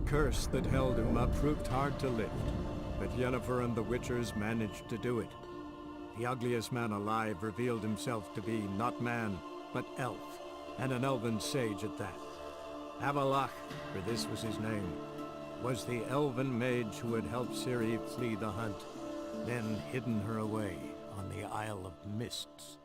The curse that held him proved hard to lift, but Yennefer and the Witchers managed to do it. The ugliest man alive revealed himself to be not man, but elf, and an elven sage at that. Avalach, for this was his name, was the elven mage who had helped Ciri flee the hunt, then hidden her away on the Isle of Mists.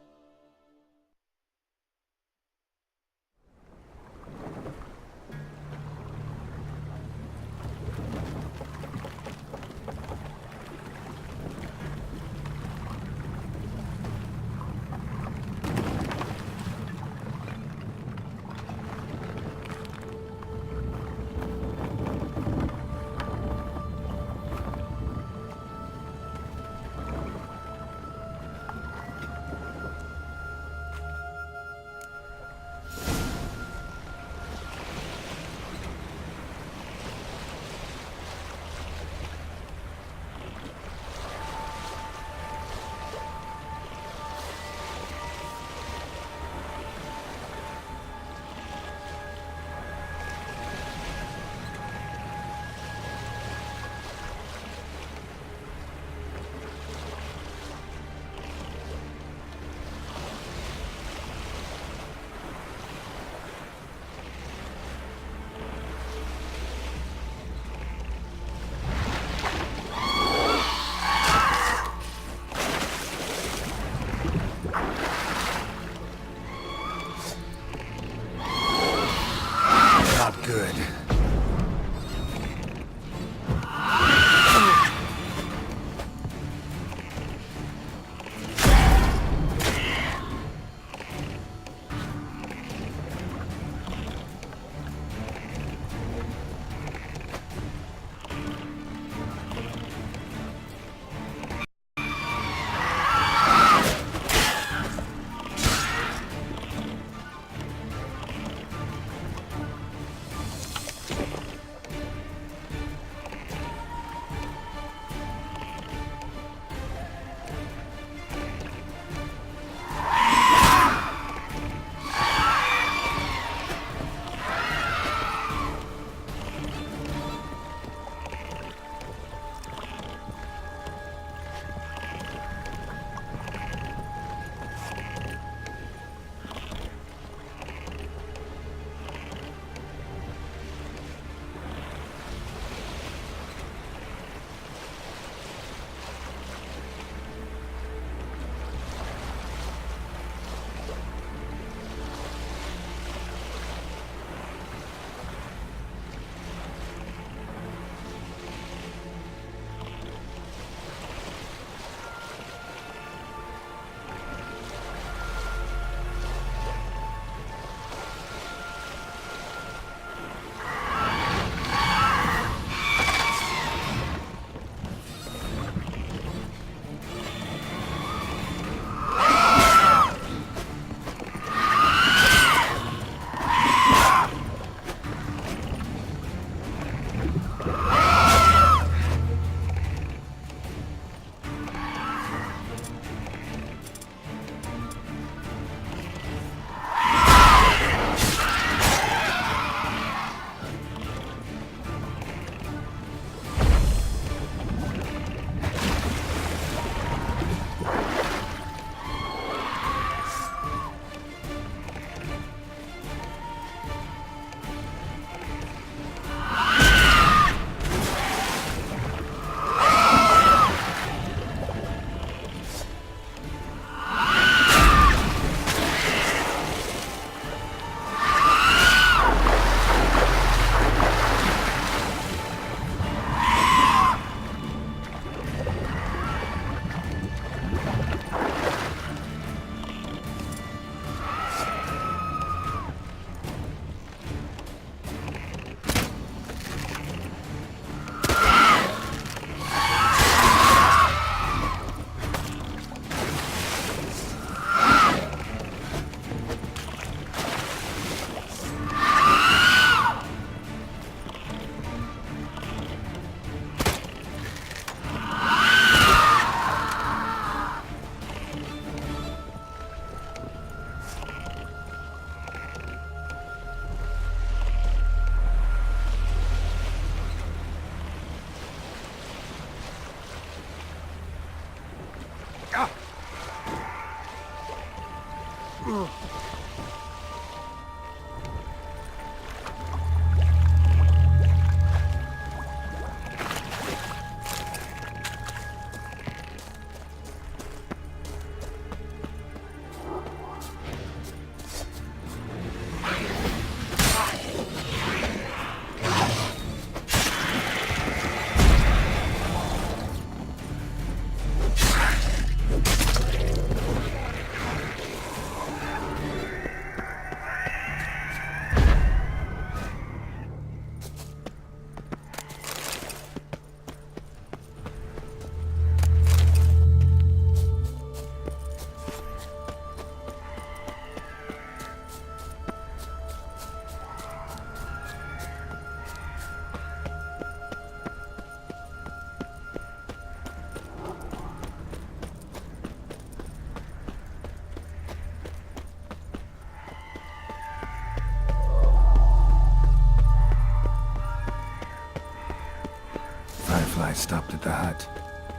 Firefly stopped at the hut.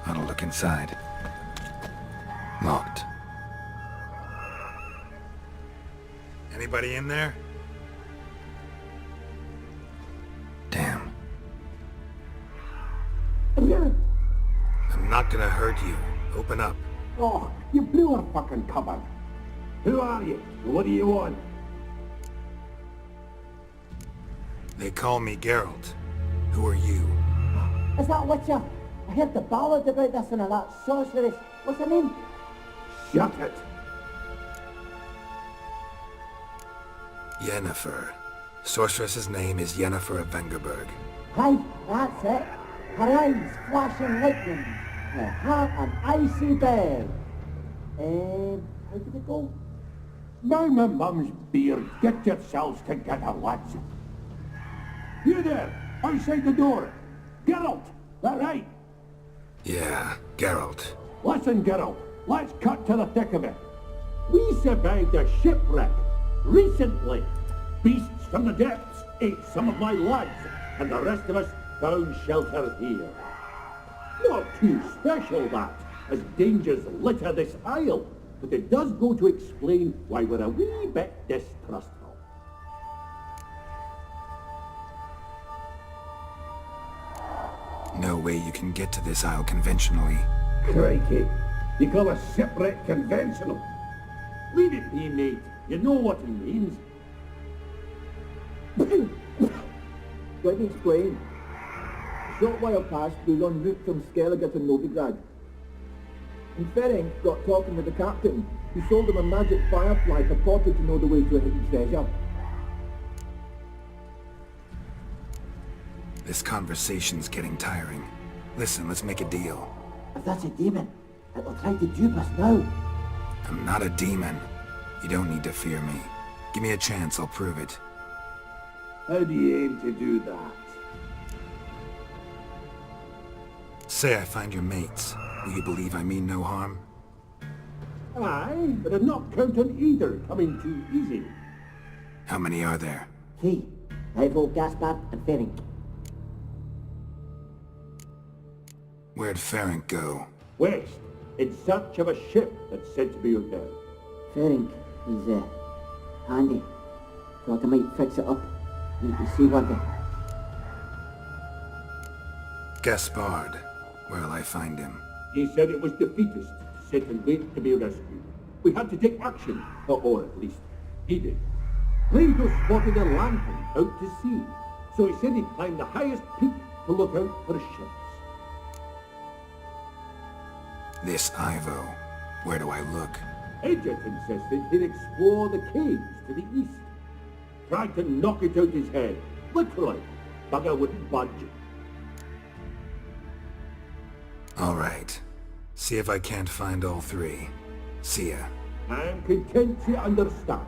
I'll look inside. Locked. Anybody in there? Damn. I'm not gonna hurt you. Open up. Oh, you blew our fucking cupboard. Who are you? What do you want? They call me Geralt. Who are you? Is that Witcher? I heard the ballad about this and that sorceress. What's her name? Shut it. Yennefer. Sorceress's name is Yennefer of Vengerberg. Aye, that's it. Her eyes flashing lightning. Her heart an icy bear. How did it go? Now my mum's beard. Get yourselves together, lads. You there, outside the door. Geralt, that right? Yeah, Geralt. Listen, Geralt, let's cut to the thick of it. We survived a shipwreck recently. Beasts from the depths ate some of my lads, and the rest of us found shelter here. Not too special, that, as dangers litter this isle, but it does go to explain why we're a wee bit distrustful. No way you can get to this isle conventionally. Crikey, you call a shipwreck conventional? Leave it be, mate. You know what he means. Let me explain. A short while past, we was en route from Skellige to Novigrad. And Ferenc got talking with the captain, who sold him a magic firefly purported to know the way to a hidden treasure. This conversation's getting tiring. Listen, let's make a deal. If that's a demon, it'll try to dupe us now. I'm not a demon. You don't need to fear me. Give me a chance, I'll prove it. How do you aim to do that? Say I find your mates. Will you believe I mean no harm? Aye, but I'm not counting either coming too easy. How many are there? 3. Ivo, Gaspard, and Ferenc. Where'd Ferenc go? West, in search of a ship that's said to be out there. Ferenc is handy. Thought I might fix it up. Need to see what the... Gaspard. Where'll I find him? He said it was defeatist, sit and wait to be rescued. We had to take action, or at least he did. Plato spotted a lantern out to sea, so he said he'd climb the highest peak to look out for ships. This Ivo. Where do I look? Edget insisted he'd explore the caves to the east. Tried to knock it out his head, literally. Bugger wouldn't budge. All right. See if I can't find all 3. See ya. I'm content to understand.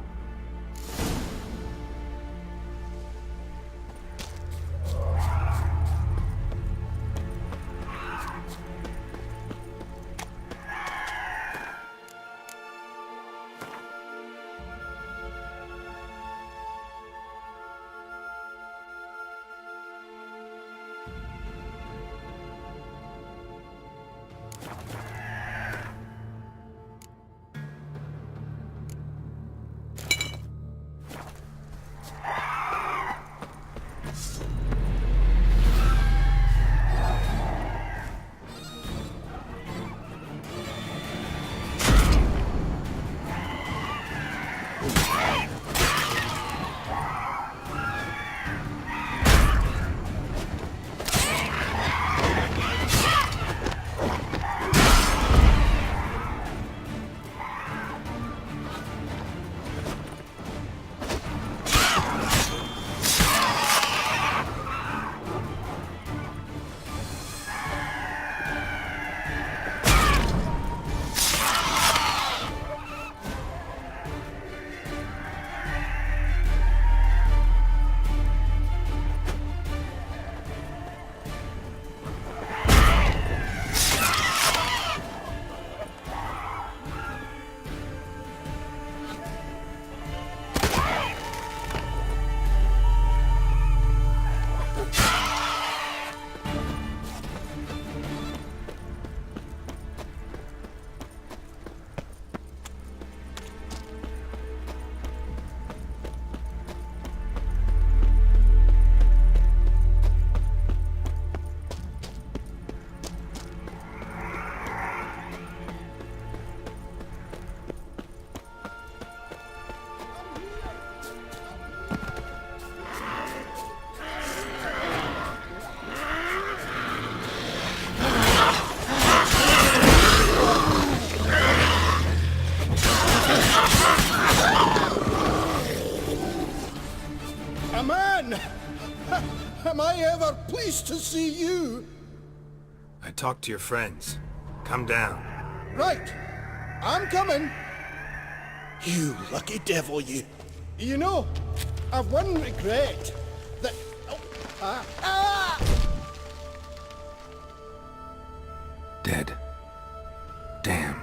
see you. I talked to your friends. Come down. Right. I'm coming. You lucky devil, you. You know, I've one regret. That... Oh, Dead. Damn.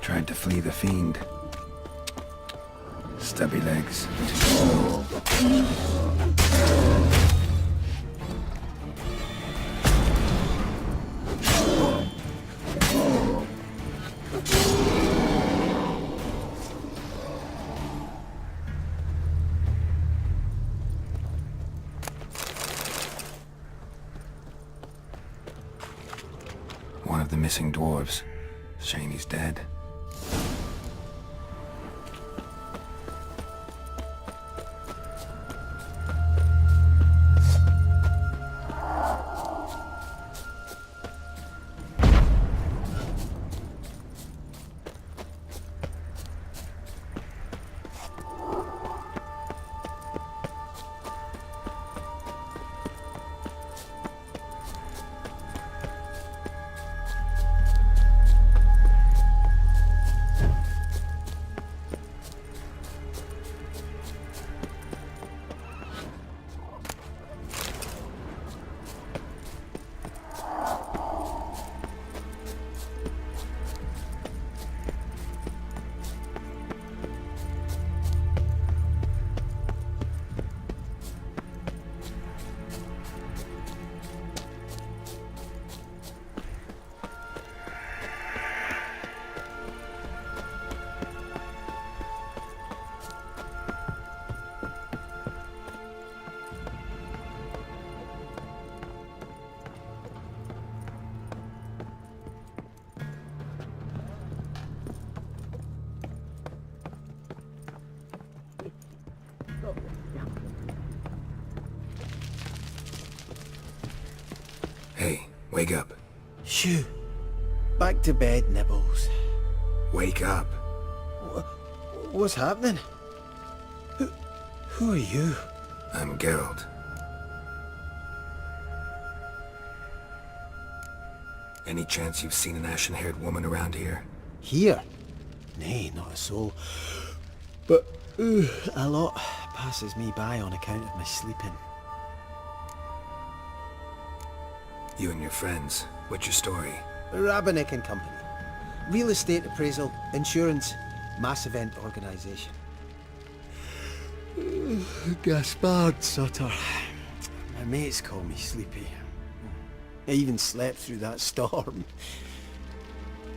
Tried to flee the fiend. Stubby legs. One of the missing dwarves. Shame he's dead. Hey, wake up. Shoo. Back to bed, Nibbles. Wake up. What's happening? Who are you? I'm Geralt. Any chance you've seen an ashen-haired woman around here? Here? Nay, not a soul. But a lot passes me by on account of my sleeping. You and your friends, what's your story? Rabbinick and Company. Real estate appraisal, insurance, mass event organisation. Gaspard Sutter. My mates call me Sleepy. I even slept through that storm.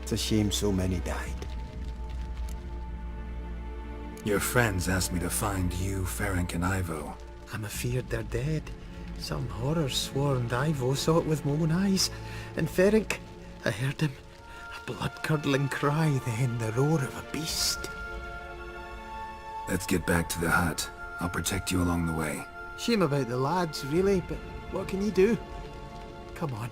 It's a shame so many died. Your friends asked me to find you, Ferenc, and Ivo. I'm afeard they're dead. Some horror-sworn Ivo saw it with my own eyes. And Ferenc, I heard him. A blood-curdling cry, then the roar of a beast. Let's get back to the hut. I'll protect you along the way. Shame about the lads, really, but what can you do? Come on.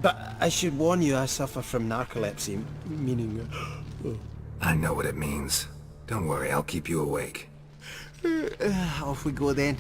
But I should warn you, I suffer from narcolepsy, meaning... I know what it means. Don't worry, I'll keep you awake. Off we go then.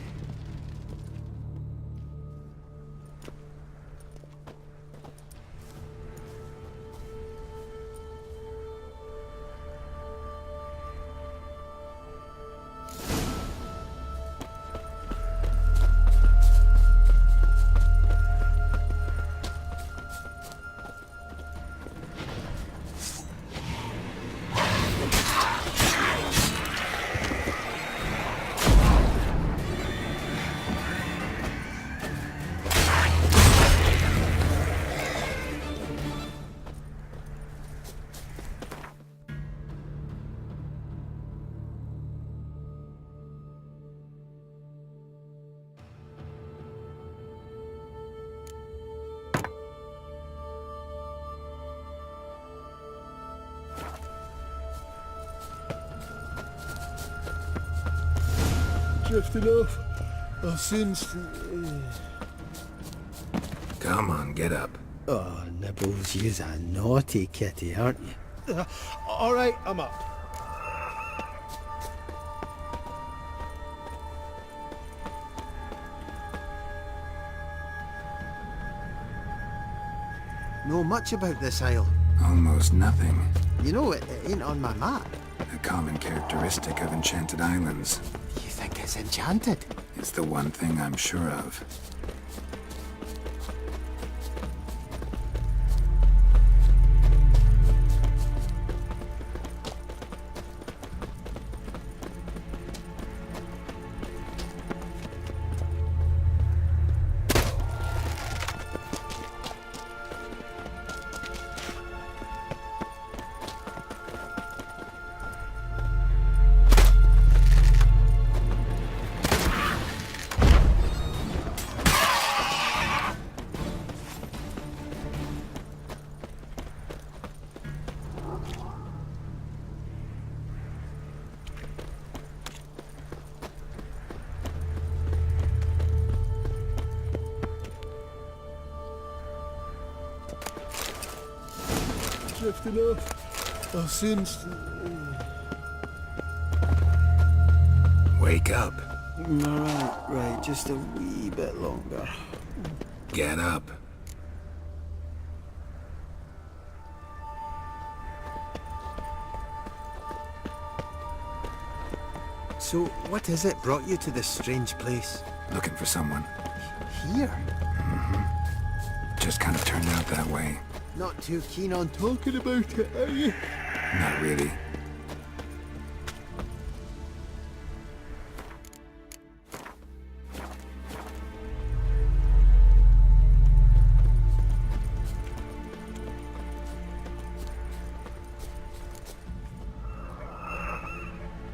Drifting off. I'll soon... Come on, get up. Oh, Nibbles, you's a naughty kitty, aren't you? All right, I'm up. Know much about this isle? Almost nothing. You know, it ain't on my map. A common characteristic of enchanted islands. You think it's enchanted? It's the one thing I'm sure of. Drifting off. I'll soon... Wake up. Right, just a wee bit longer. Get up. So, what is it brought you to this strange place? Looking for someone. Here? Just kind of turned out that way. Not too keen on talking about it, are you? Not really.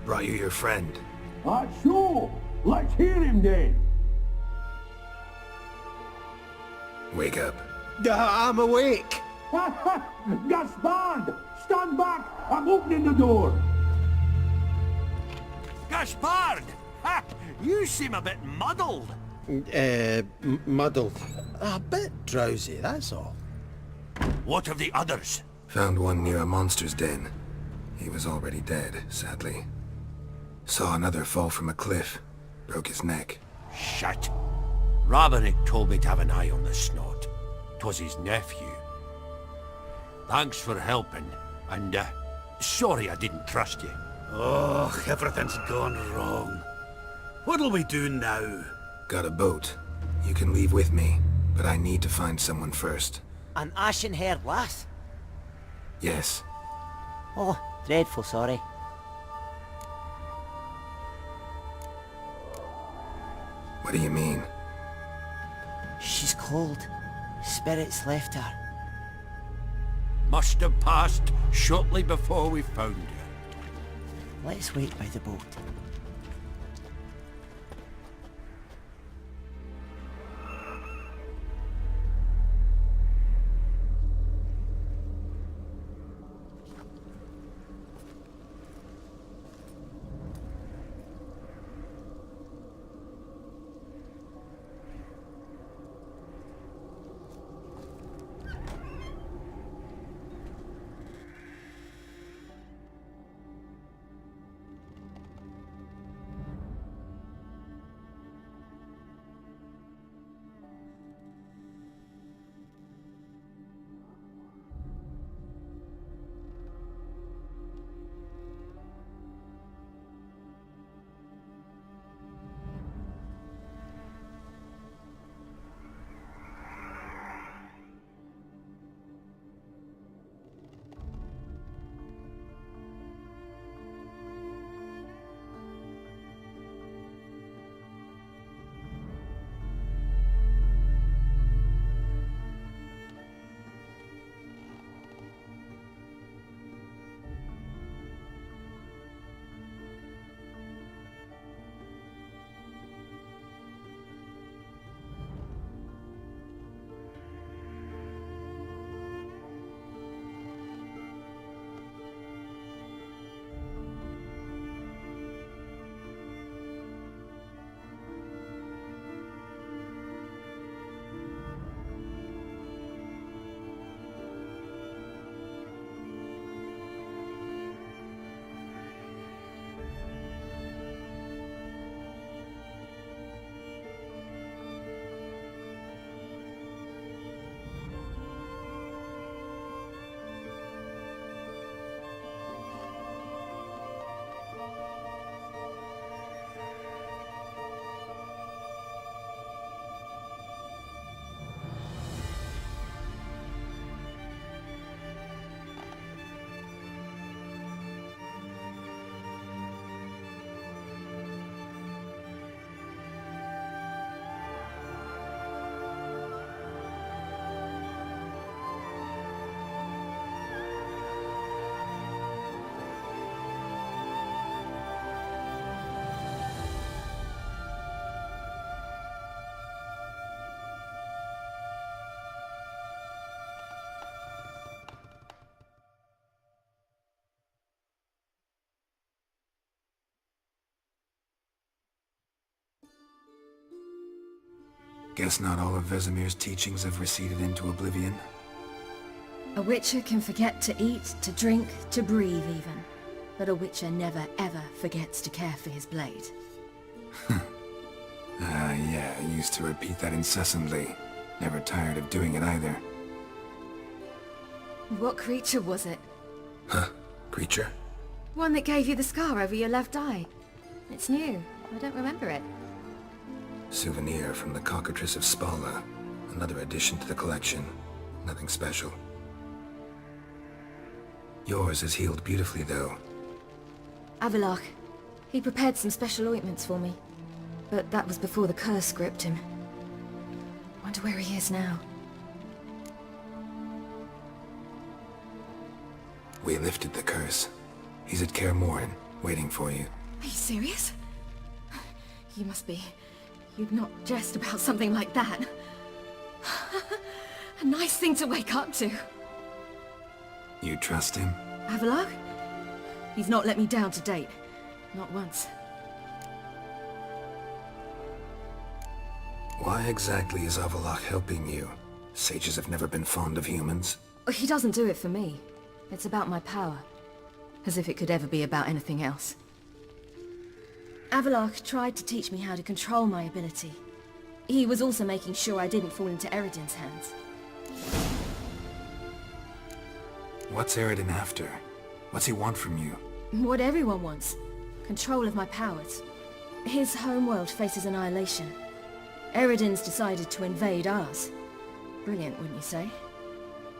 Brought you your friend. Sure. Let's hear him then. Wake up. I'm awake. Gaspard! Stand back! I'm opening the door! Gaspard! Ha! You seem a bit muddled. Muddled. A bit drowsy, that's all. What of the others? Found one near a monster's den. He was already dead, sadly. Saw another fall from a cliff. Broke his neck. Shit. Roberick told me to have an eye on the snot. 'Twas his nephew. Thanks for helping, and sorry I didn't trust you. Oh, everything's gone wrong. What'll we do now? Got a boat. You can leave with me, but I need to find someone first. An ashen-haired lass? Yes. Oh, dreadful sorry. What do you mean? She's cold. Spirits left her. Must have passed shortly before we found her. Let's wait by the boat. Guess not all of Vesemir's teachings have receded into oblivion. A witcher can forget to eat, to drink, to breathe even. But a witcher never ever forgets to care for his blade. Yeah, I used to repeat that incessantly. Never tired of doing it either. What creature was it? Huh? Creature? One that gave you the scar over your left eye. It's new. I don't remember it. Souvenir from the Cockatrice of Spala. Another addition to the collection. Nothing special. Yours is healed beautifully, though. Avalok. He prepared some special ointments for me. But that was before the curse gripped him. Wonder where he is now. We lifted the curse. He's at Kaer Morhen, waiting for you. Are you serious? You must be. You'd not jest about something like that. A nice thing to wake up to. You trust him? Avalok? He's not let me down to date. Not once. Why exactly is Avalok helping you? Sages have never been fond of humans. He doesn't do it for me. It's about my power. As if it could ever be about anything else. Avalok tried to teach me how to control my ability. He was also making sure I didn't fall into Eredin's hands. What's Eredin after? What's he want from you? What everyone wants. Control of my powers. His homeworld faces annihilation. Eredin's decided to invade ours. Brilliant, wouldn't you say?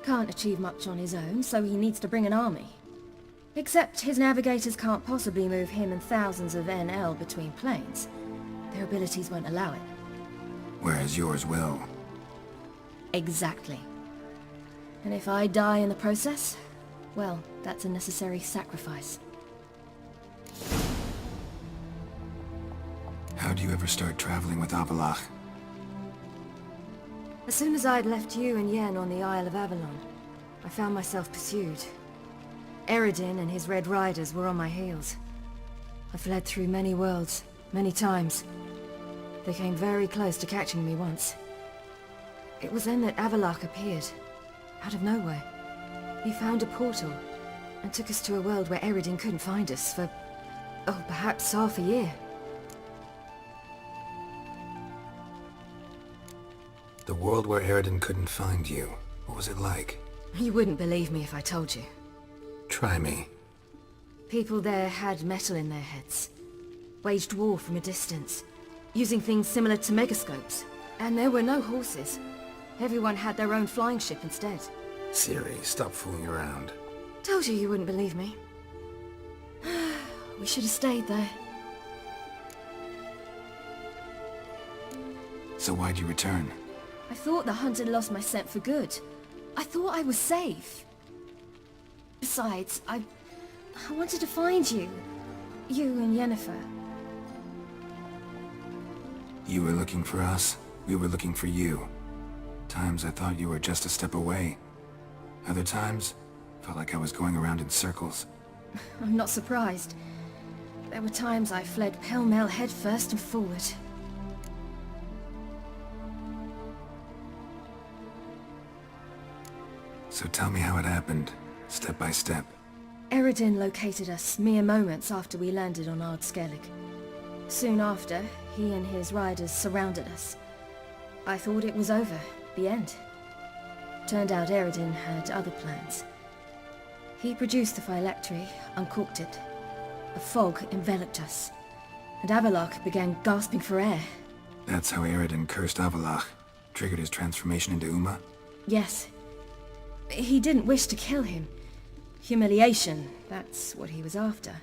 Can't achieve much on his own, so he needs to bring an army. Except his navigators can't possibly move him and thousands of NL between planes. Their abilities won't allow it. Whereas yours will. Exactly. And if I die in the process, well, that's a necessary sacrifice. How do you ever start traveling with Avalok? As soon as I'd left you and Yen on the Isle of Avalon, I found myself pursued. Eredin and his Red Riders were on my heels. I fled through many worlds, many times. They came very close to catching me once. It was then that Avalok appeared, out of nowhere. He found a portal, and took us to a world where Eredin couldn't find us for, oh, perhaps half a year. The world where Eredin couldn't find you. What was it like? You wouldn't believe me if I told you. Try me. People there had metal in their heads. Waged war from a distance, using things similar to megascopes. And there were no horses. Everyone had their own flying ship instead. Siri, stop fooling around. Told you you wouldn't believe me. We should have stayed there. So why'd you return? I thought the hunt had lost my scent for good. I thought I was safe. Besides, I wanted to find you. You and Yennefer. You were looking for us. We were looking for you. Times I thought you were just a step away. Other times, felt like I was going around in circles. I'm not surprised. There were times I fled pell-mell headfirst and forward. So tell me how it happened, step by step. Eredin located us mere moments after we landed on Ard Skellig. Soon after, he and his riders surrounded us. I thought it was over, the end. Turned out Eredin had other plans. He produced the phylactery, uncorked it. A fog enveloped us, and Avalok began gasping for air. That's how Eredin cursed Avalok, triggered his transformation into Uma? Yes. He didn't wish to kill him. Humiliation, that's what he was after.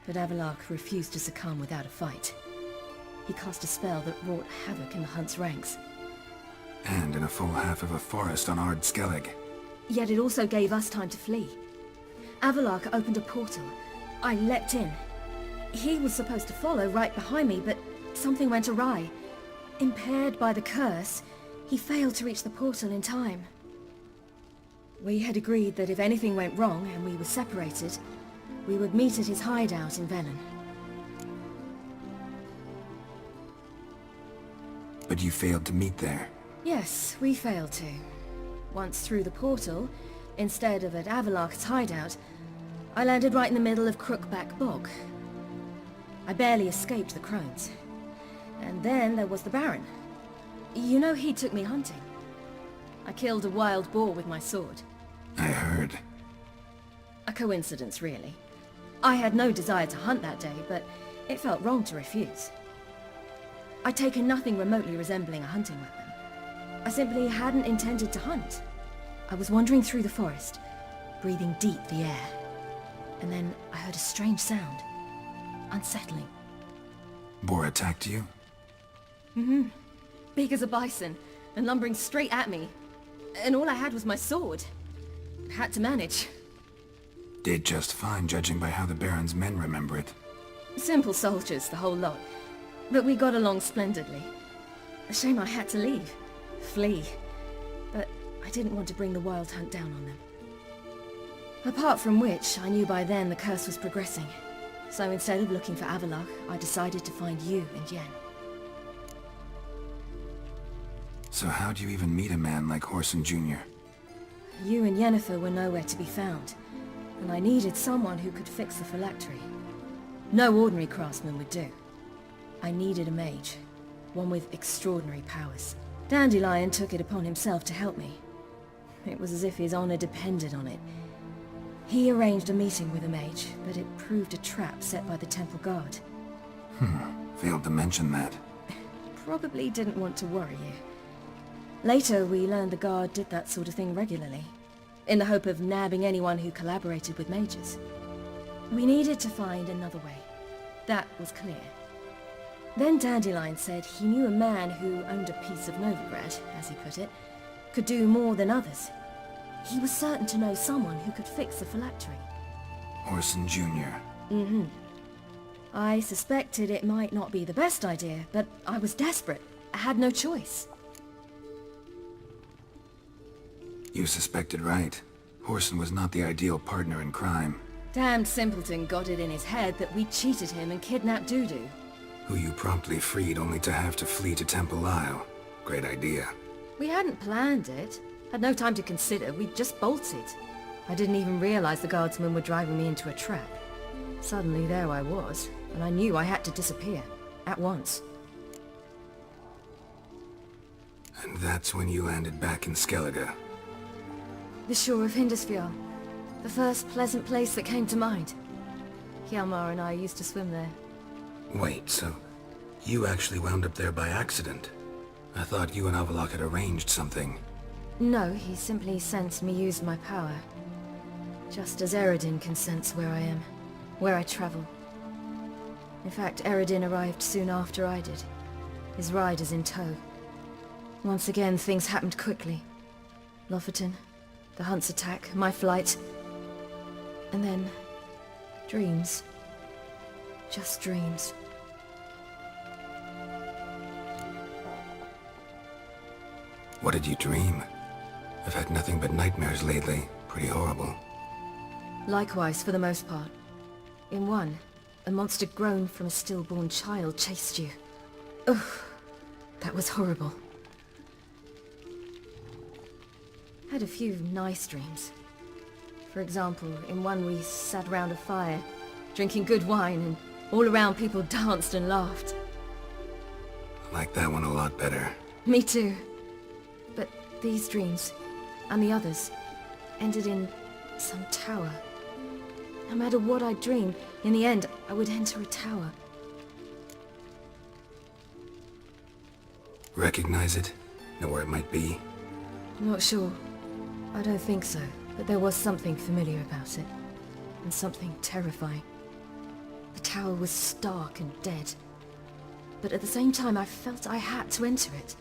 But Avalok refused to succumb without a fight. He cast a spell that wrought havoc in the hunt's ranks. And in a full half of a forest on Ard Skellig. Yet it also gave us time to flee. Avalok opened a portal. I leapt in. He was supposed to follow right behind me, but something went awry. Impaired by the curse, he failed to reach the portal in time. We had agreed that if anything went wrong and we were separated, we would meet at his hideout in Velen. But But you failed to meet there. Yes, we failed to. Once through the portal, instead of at Avalok's hideout, I landed right in the middle of Crookback Bog. I barely escaped the crones. And then there was the Baron. You know he took me hunting. I killed a wild boar with my sword. I heard. A coincidence, really. I had no desire to hunt that day, but it felt wrong to refuse. I'd taken nothing remotely resembling a hunting weapon. I simply hadn't intended to hunt. I was wandering through the forest, breathing deep the air. And then I heard a strange sound. Unsettling. Boar attacked you? Big as a bison, and lumbering straight at me. And all I had was my sword. Had to manage. Did just fine, judging by how the Baron's men remember it. Simple soldiers, the whole lot. But we got along splendidly. A shame I had to leave. Flee. But I didn't want to bring the wild hunt down on them. Apart from which, I knew by then the curse was progressing. So instead of looking for Avalok, I decided to find you and Yen. So how'd you even meet a man like Horson Jr.? You and Yennefer were nowhere to be found, and I needed someone who could fix the phylactery. No ordinary craftsman would do. I needed a mage, one with extraordinary powers. Dandelion took it upon himself to help me. It was as if his honor depended on it. He arranged a meeting with a mage, but it proved a trap set by the temple guard. Failed to mention that. Probably didn't want to worry you. Later, we learned the guard did that sort of thing regularly, in the hope of nabbing anyone who collaborated with mages. We needed to find another way. That was clear. Then Dandelion said he knew a man who owned a piece of Novigrad, as he put it, could do more than others. He was certain to know someone who could fix the phylactery. Horson Jr. I suspected it might not be the best idea, but I was desperate. I had no choice. You suspected right. Horson was not the ideal partner in crime. Damned simpleton got it in his head that we cheated him and kidnapped Dudu. Who you promptly freed only to have to flee to Temple Isle. Great idea. We hadn't planned it. Had no time to consider. We just bolted. I didn't even realize the guardsmen were driving me into a trap. Suddenly there I was, and I knew I had to disappear. At once. And that's when you landed back in Skellige. The shore of Hindisfjall. The first pleasant place that came to mind. Hjalmar and I used to swim there. Wait, so you actually wound up there by accident? I thought you and Avalok had arranged something. No, he simply sensed me use my power. Just as Eredin can sense where I am, where I travel. In fact, Eredin arrived soon after I did, his riders in tow. Once again, things happened quickly. Lofoten, the hunt's attack, my flight, and then dreams. Just dreams. What did you dream? I've had nothing but nightmares lately. Pretty horrible. Likewise, for the most part. In one, a monster grown from a stillborn child chased you. Ugh, that was horrible. Had a few nice dreams. For example, in one we sat around a fire, drinking good wine, and all around people danced and laughed. I like that one a lot better. Me too. But these dreams, and the others, ended in some tower. No matter what I dreamed, in the end, I would enter a tower. Recognize it? Know where it might be? Not sure. I don't think so, but there was something familiar about it. And something terrifying. The tower was stark and dead. But at the same time, I felt I had to enter it.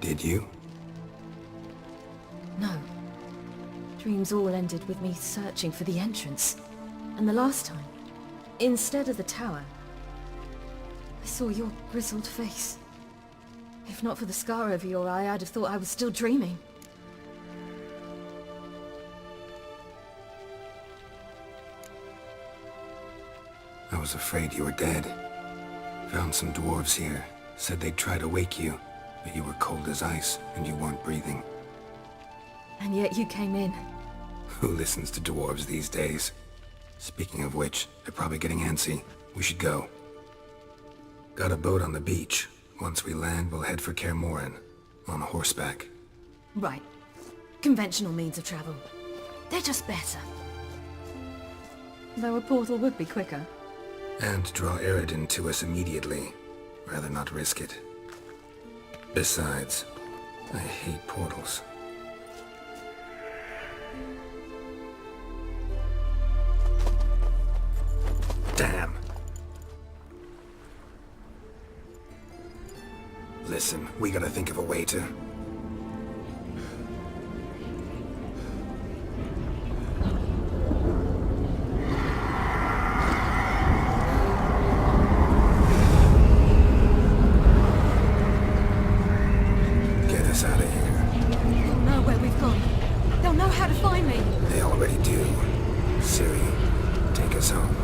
Did you? No. Dreams all ended with me searching for the entrance. And the last time, instead of the tower, I saw your grizzled face. If not for the scar over your eye, I'd have thought I was still dreaming. I was afraid you were dead. Found some dwarves here. Said they'd try to wake you, but you were cold as ice and you weren't breathing. And yet you came in. Who listens to dwarves these days? Speaking of which, they're probably getting antsy. We should go. Got a boat on the beach. Once we land, we'll head for Kaer Morhen. On horseback. Right. Conventional means of travel. They're just better. Though a portal would be quicker. And draw Eredin to us immediately. Rather not risk it. Besides, I hate portals. Damn. Listen, we gotta think of a way to... Get us out of here. They'll know where we've gone. They'll know how to find me. They already do. Ciri, take us home.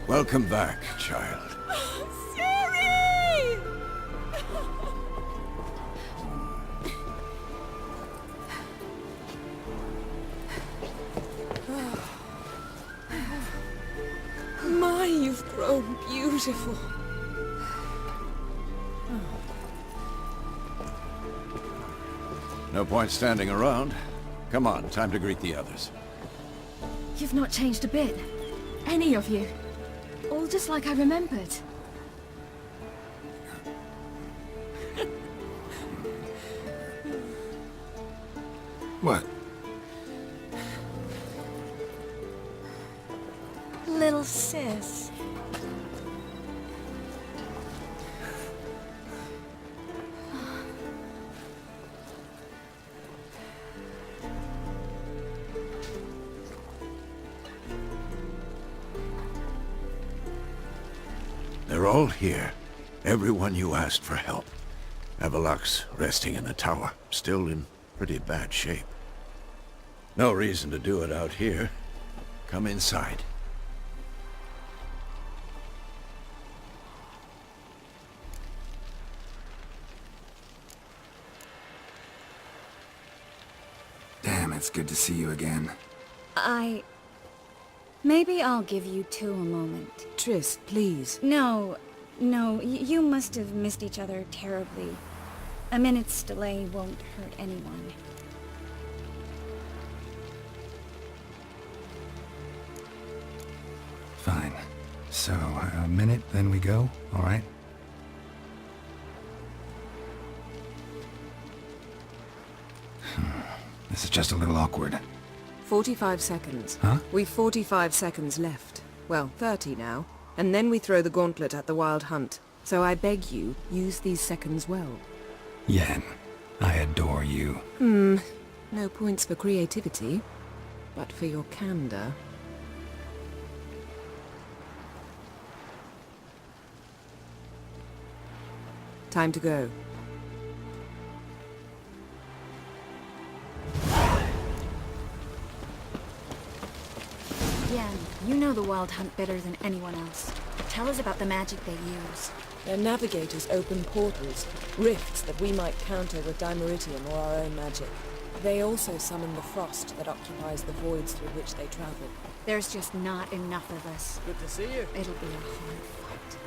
Welcome back, child. Ciri! My, you've grown beautiful. No point standing around. Come on, time to greet the others. You've not changed a bit. Any of you. All just like I remembered. What? Little sis. They're all here. Everyone you asked for help. Avalok's resting in the tower, still in pretty bad shape. No reason to do it out here. Come inside. Damn, it's good to see you again. Maybe I'll give you two a moment. Triss, please. No, you must have missed each other terribly. A minute's delay won't hurt anyone. Fine. So, a minute, then we go, alright? This is just a little awkward. 45 seconds. Huh? We've 45 seconds left. Well, 30 now. And then we throw the gauntlet at the Wild Hunt. So I beg you, use these seconds well. Yen, I adore you. No points for creativity. but for your candor... Time to go. Yen, you know the Wild Hunt better than anyone else. Tell us about the magic they use. Their navigators open portals, rifts that we might counter with dimeritium or our own magic. They also summon the frost that occupies the voids through which they travel. There's just not enough of us. Good to see you. It'll be a hard fight.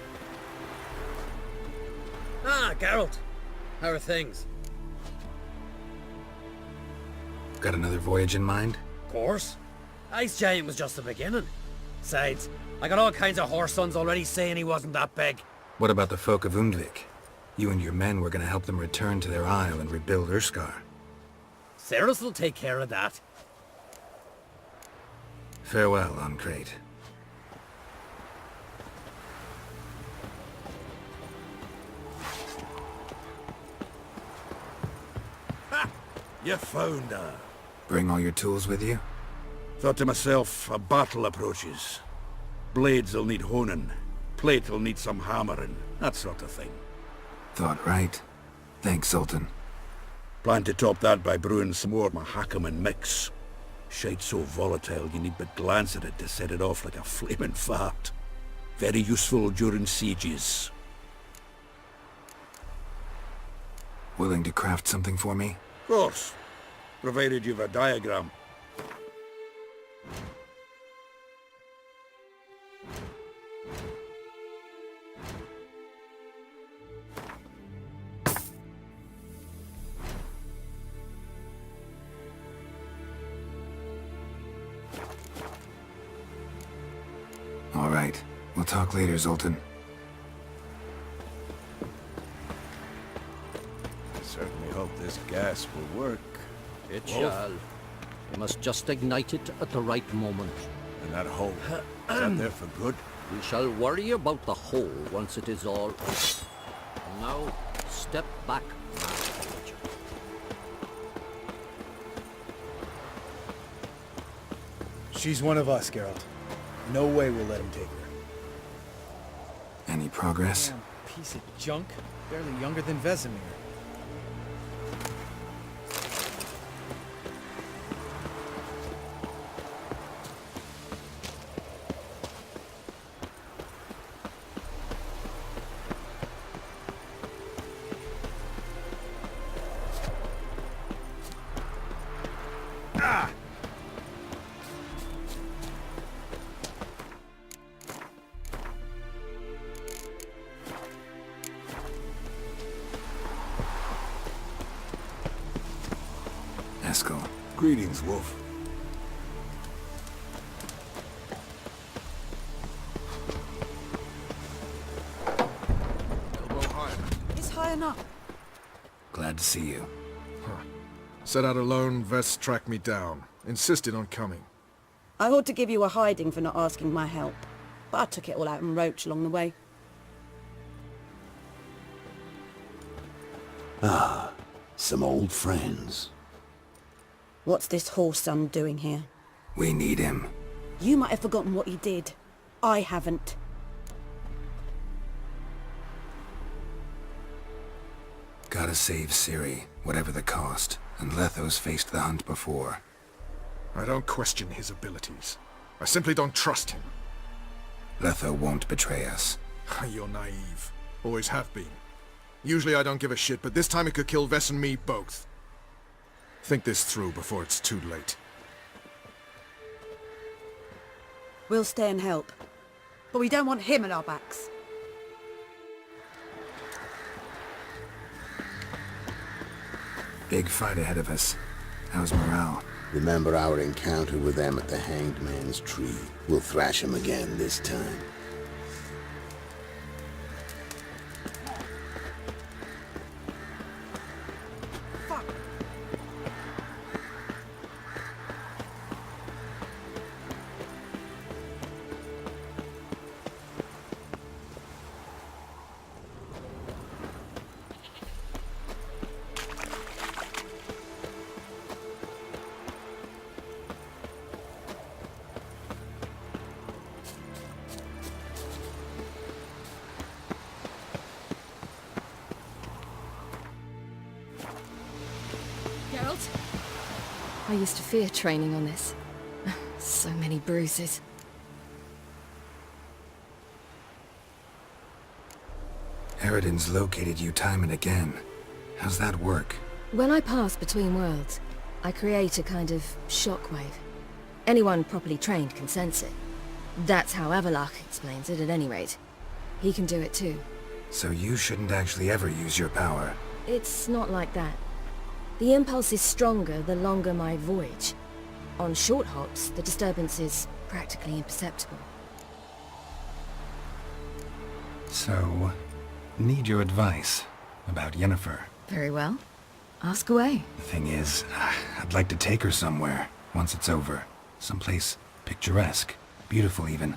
Ah, Geralt. How are things? Got another voyage in mind? Of course. Ice Giant was just the beginning. Besides, I got all kinds of horse sons already saying he wasn't that big. What about the folk of Undvik? You and your men were gonna help them return to their isle and rebuild Urskar. Cerys will take care of that. Farewell, Ancrate. You found her. Bring all your tools with you? Thought to myself, a battle approaches. Blades'll need honing. Plate'll need some hammering. That sort of thing. Thought right. Thanks, Sultan. Plan to top that by brewing some more Mahakaman mix. Shite so volatile you need but glance at it to set it off like a flaming fart. Very useful during sieges. Willing to craft something for me? Of course. Provided you've a diagram. All right. We'll talk later, Zoltan. I certainly hope this gas will work. It Wolf? shall. We must just ignite it at the right moment. And that hole, is that there for good? We shall worry about the hole once it is all open. Now, step back, Master Witcher. She's one of us, Geralt. No way we'll let him take her. Any progress? Damn piece of junk. Barely younger than Vesemir. Eskel. Greetings, Wolf. It's high enough. Glad to see you. Set out alone, Vest tracked me down. Insisted on coming. I ought to give you a hiding for not asking my help, but I took it all out in Roach along the way. Ah, some old friends. What's this horse son doing here? We need him. You might have forgotten what he did. I haven't. Gotta save Ciri, whatever the cost. And Letho's faced the hunt before. I don't question his abilities. I simply don't trust him. Letho won't betray us. You're naive. Always have been. Usually I don't give a shit, but this time it could kill Vess and me both. Think this through before it's too late. We'll stay and help. But we don't want him at our backs. Big fight ahead of us. How's morale? Remember our encounter with them at the Hanged Man's Tree. We'll thrash him again this time. I used to fear training on this. So many bruises. Eridan's located you time and again. How's that work? When I pass between worlds, I create a kind of shockwave. Anyone properly trained can sense it. That's how Avalok explains it, at any rate. He can do it too. So you shouldn't actually ever use your power. It's not like that. The impulse is stronger the longer my voyage. On short hops, the disturbance is practically imperceptible. So, need your advice about Yennefer. Very well. Ask away. The thing is, I'd like to take her somewhere, once it's over. Someplace picturesque, beautiful even,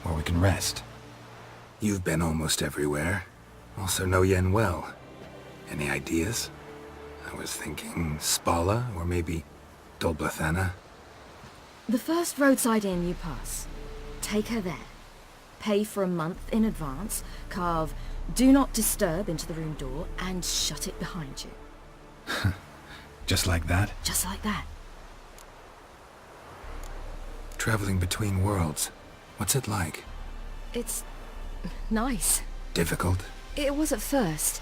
where we can rest. You've been almost everywhere. Also know Yen well. Any ideas? I was thinking Spala, or maybe Dolblathana. The first roadside inn you pass. Take her there. Pay for a month in advance, carve "Do Not Disturb" into the room door, and shut it behind you. Just like that? Just like that. Traveling between worlds. What's it like? It's nice. Difficult? It was at first,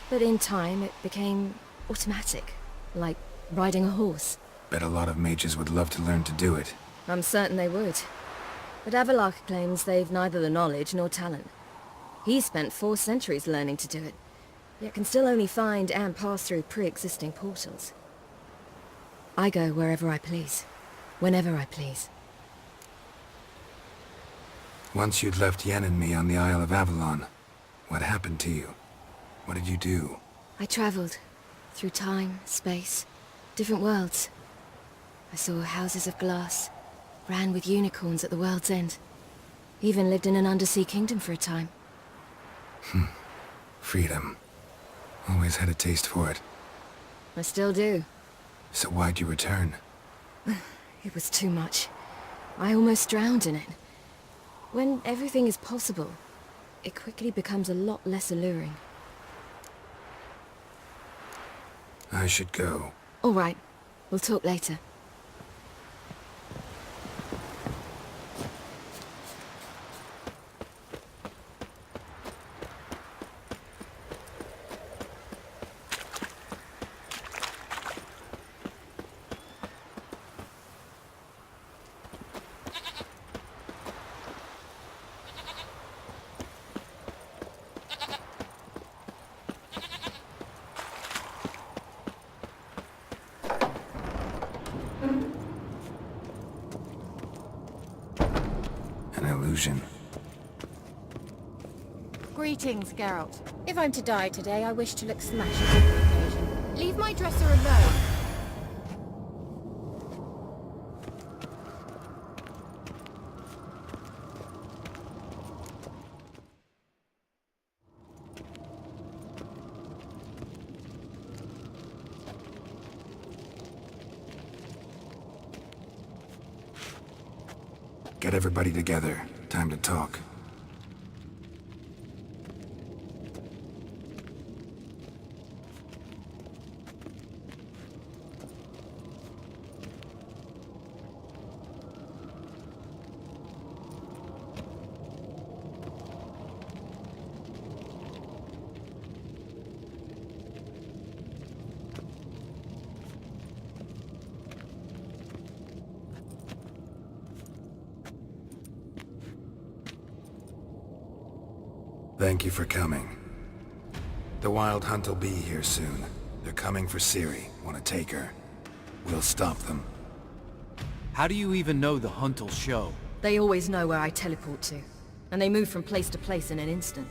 but in time it became automatic, like riding a horse. Bet a lot of mages would love to learn to do it. I'm certain they would. But Avalok claims they've neither the knowledge nor talent. He spent 4 centuries learning to do it, yet can still only find and pass through pre-existing portals. I go wherever I please, whenever I please. Once you'd left Yen and me on the Isle of Avalon, what happened to you? What did you do? I traveled through time, space, different worlds. I saw houses of glass, ran with unicorns at the world's end. Even lived in an undersea kingdom for a time. Freedom. Always had a taste for it. I still do. So why'd you return? It was too much. I almost drowned in it. When everything is possible, it quickly becomes a lot less alluring. I should go. All right. We'll talk later. An illusion. Greetings, Geralt. If I'm to die today, I wish to look smashing on the occasion. Leave my dresser alone. Get everybody together. Time to talk. Thank you for coming. The Wild Hunt will be here soon. They're coming for Ciri. Want to take her? We'll stop them. How do you even know the Hunt will show? They always know where I teleport to, and they move from place to place in an instant.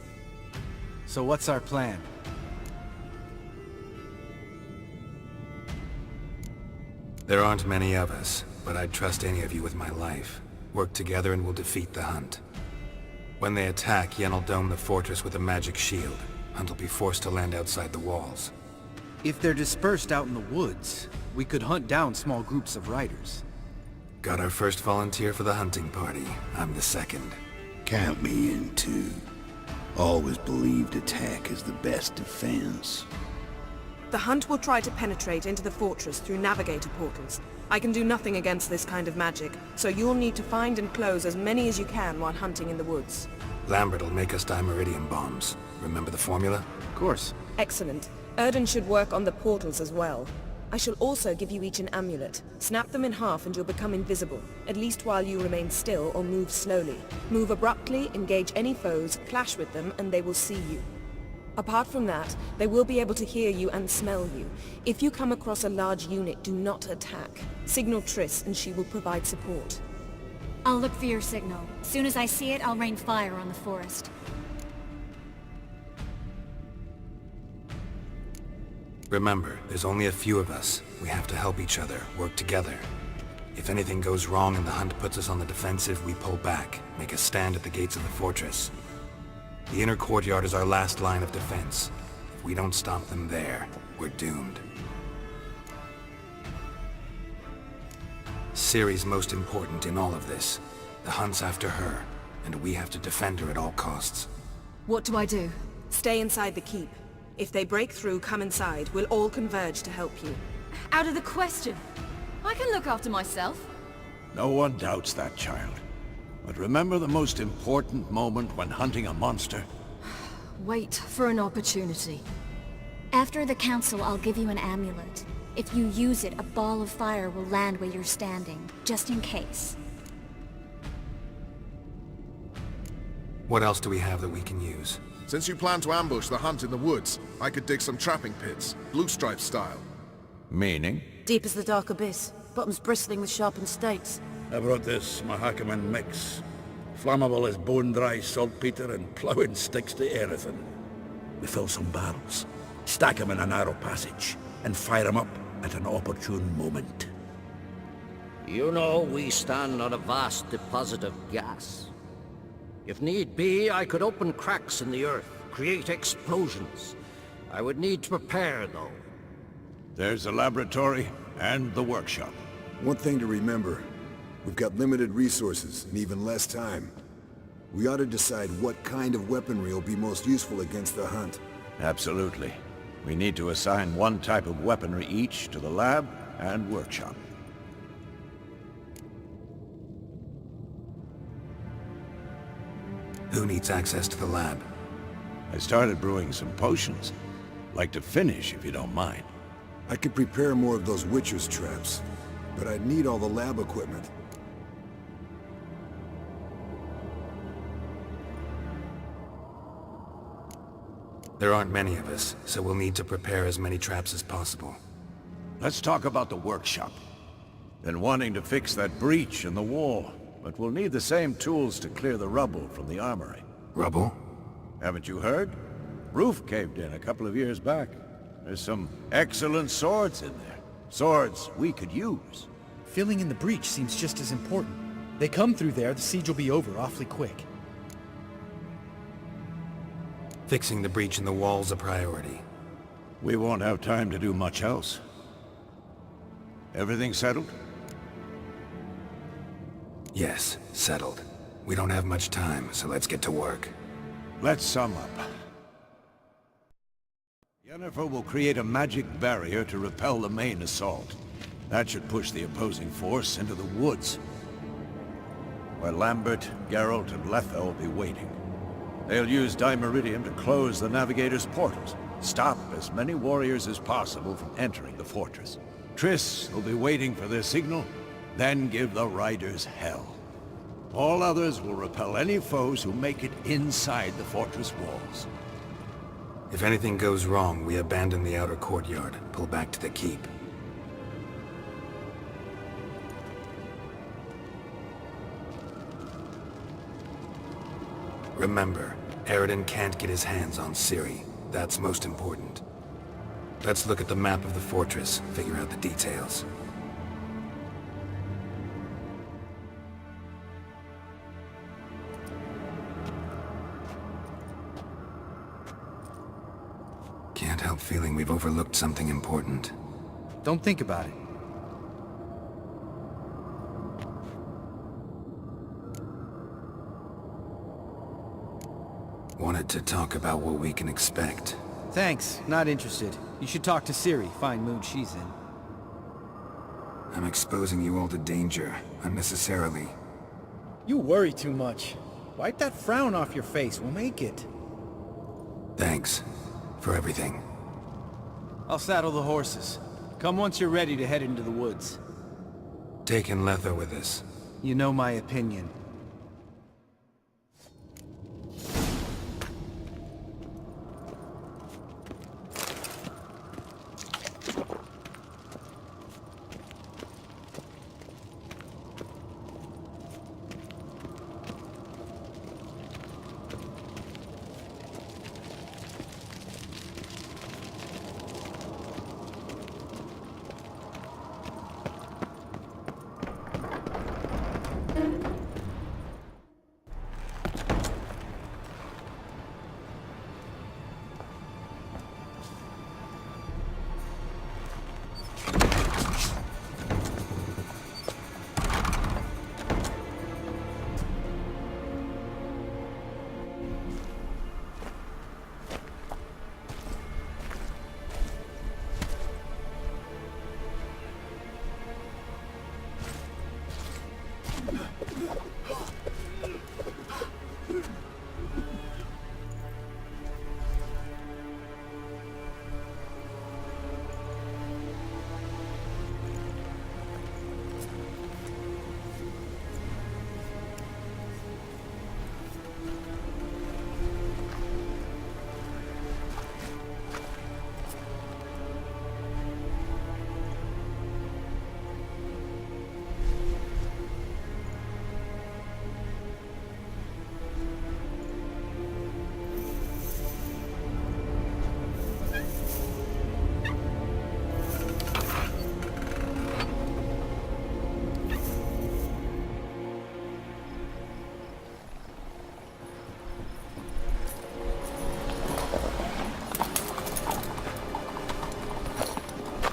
So what's our plan? There aren't many of us, but I'd trust any of you with my life. Work together and we'll defeat the Hunt. When they attack, Yen will dome the fortress with a magic shield. Hunt will be forced to land outside the walls. If they're dispersed out in the woods, we could hunt down small groups of riders. Got our first volunteer for the hunting party. I'm the second. Count me in too. Always believed attack is the best defense. The hunt will try to penetrate into the fortress through navigator portals. I can do nothing against this kind of magic, so you'll need to find and close as many as you can while hunting in the woods. Lambert will make us dimeridium bombs. Remember the formula? Of course. Excellent. Erden should work on the portals as well. I shall also give you each an amulet. Snap them in half and you'll become invisible, at least while you remain still or move slowly. Move abruptly, engage any foes, clash with them, and they will see you. Apart from that, they will be able to hear you and smell you. If you come across a large unit, do not attack. Signal Triss and she will provide support. I'll look for your signal. As soon as I see it, I'll rain fire on the forest. Remember, there's only a few of us. We have to help each other, work together. If anything goes wrong and the hunt puts us on the defensive, we pull back, make a stand at the gates of the fortress. The inner courtyard is our last line of defense. If we don't stop them there, we're doomed. Ciri's most important in all of this. The hunt's after her, and we have to defend her at all costs. What do I do? Stay inside the keep. If they break through, come inside. We'll all converge to help you. Out of the question. I can look after myself. No one doubts that, child. But remember the most important moment when hunting a monster? Wait for an opportunity. After the council, I'll give you an amulet. If you use it, a ball of fire will land where you're standing, just in case. What else do we have that we can use? Since you plan to ambush the hunt in the woods, I could dig some trapping pits, blue stripe style. Meaning? Deep as the dark abyss, bottoms bristling with sharpened stakes. I brought this Mahakaman mix. Flammable as bone-dry saltpeter and ploughing sticks to everything. We fill some barrels, stack them in a narrow passage, and fire them up at an opportune moment. You know, we stand on a vast deposit of gas. If need be, I could open cracks in the earth, create explosions. I would need to prepare, though. There's the laboratory and the workshop. One thing to remember, we've got limited resources and even less time. We ought to decide what kind of weaponry will be most useful against the hunt. Absolutely. We need to assign one type of weaponry each to the lab and workshop. Who needs access to the lab? I started brewing some potions. Like to finish, if you don't mind. I could prepare more of those Witcher's traps, but I'd need all the lab equipment. There aren't many of us, so we'll need to prepare as many traps as possible. Let's talk about the workshop. Been wanting to fix that breach in the wall, but we'll need the same tools to clear the rubble from the armory. Rubble? Haven't you heard? Roof caved in a couple of years back. There's some excellent swords in there. Swords we could use. Filling in the breach seems just as important. They come through there, the siege will be over awfully quick. Fixing the breach in the wall's a priority. We won't have time to do much else. Everything settled? Yes, settled. We don't have much time, so let's get to work. Let's sum up. Yennefer will create a magic barrier to repel the main assault. That should push the opposing force into the woods, where Lambert, Geralt, and Letha will be waiting. They'll use dimeridium to close the navigator's portals, stop as many warriors as possible from entering the fortress. Triss will be waiting for their signal, then give the riders hell. All others will repel any foes who make it inside the fortress walls. If anything goes wrong, we abandon the outer courtyard, pull back to the keep. Remember, Eridan can't get his hands on Ciri. That's most important. Let's look at the map of the fortress, figure out the details. Can't help feeling we've overlooked something important. Don't think about it. Wanted to talk about what we can expect. Thanks, not interested. You should talk to Ciri, fine mood she's in. I'm exposing you all to danger, unnecessarily. You worry too much. Wipe that frown off your face, we'll make it. Thanks for everything. I'll saddle the horses. Come once you're ready to head into the woods. Taking Letho with us. You know my opinion.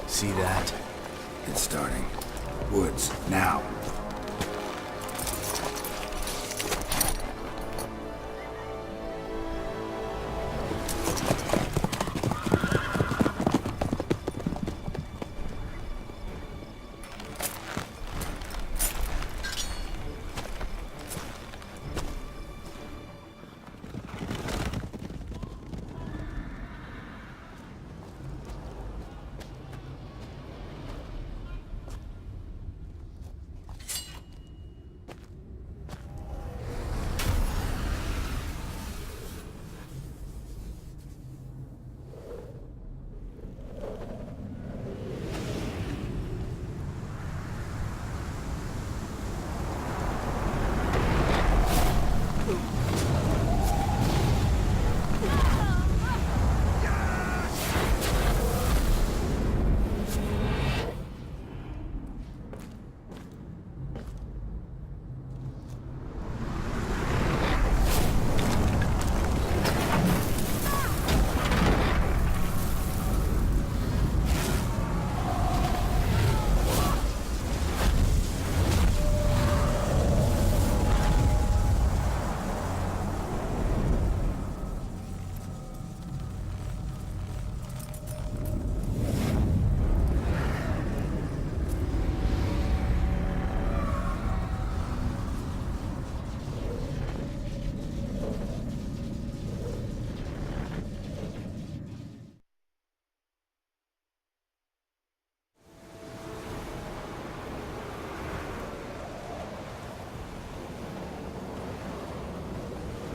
See that? It's starting. Woods, now.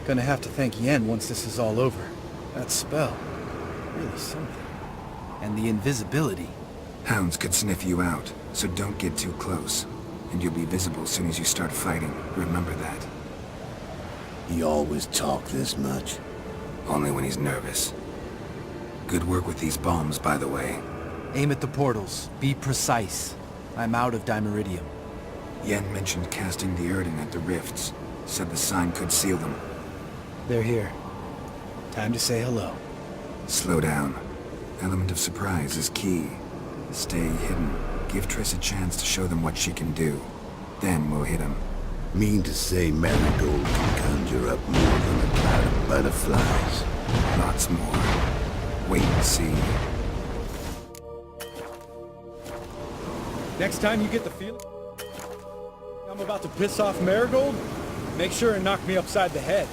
Gonna have to thank Yen once this is all over. That spell, really something. And the invisibility. Hounds could sniff you out, so don't get too close. And you'll be visible as soon as you start fighting. Remember that. He always talk this much? Only when he's nervous. Good work with these bombs, by the way. Aim at the portals. Be precise. I'm out of dimeridium. Yen mentioned casting the Erden at the rifts. Said the sign could seal them. They're here. Time to say hello. Slow down. Element of surprise is key. Stay hidden. Give Triss a chance to show them what she can do. Then we'll hit them. Mean to say Marigold can conjure up more than a cloud of butterflies? Lots more. Wait and see. Next time you get the feeling I'm about to piss off Marigold, make sure and knock me upside the head.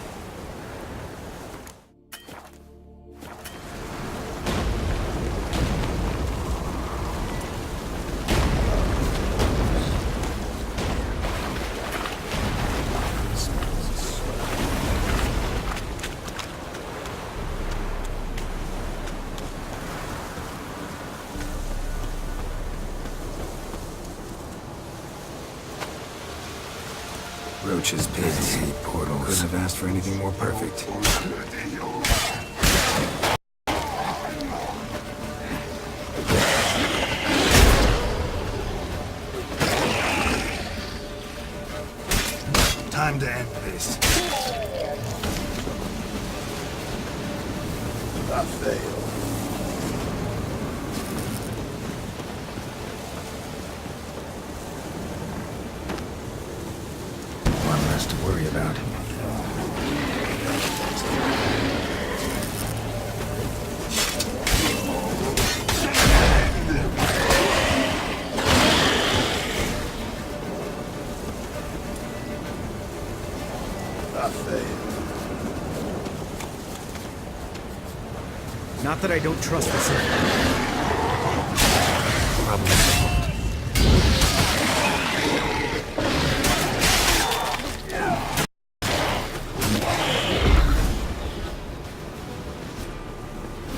Roach's pits, portals. Couldn't have asked for anything more perfect. Time to end this. I failed. One less to worry about. I failed. Not that I don't trust this.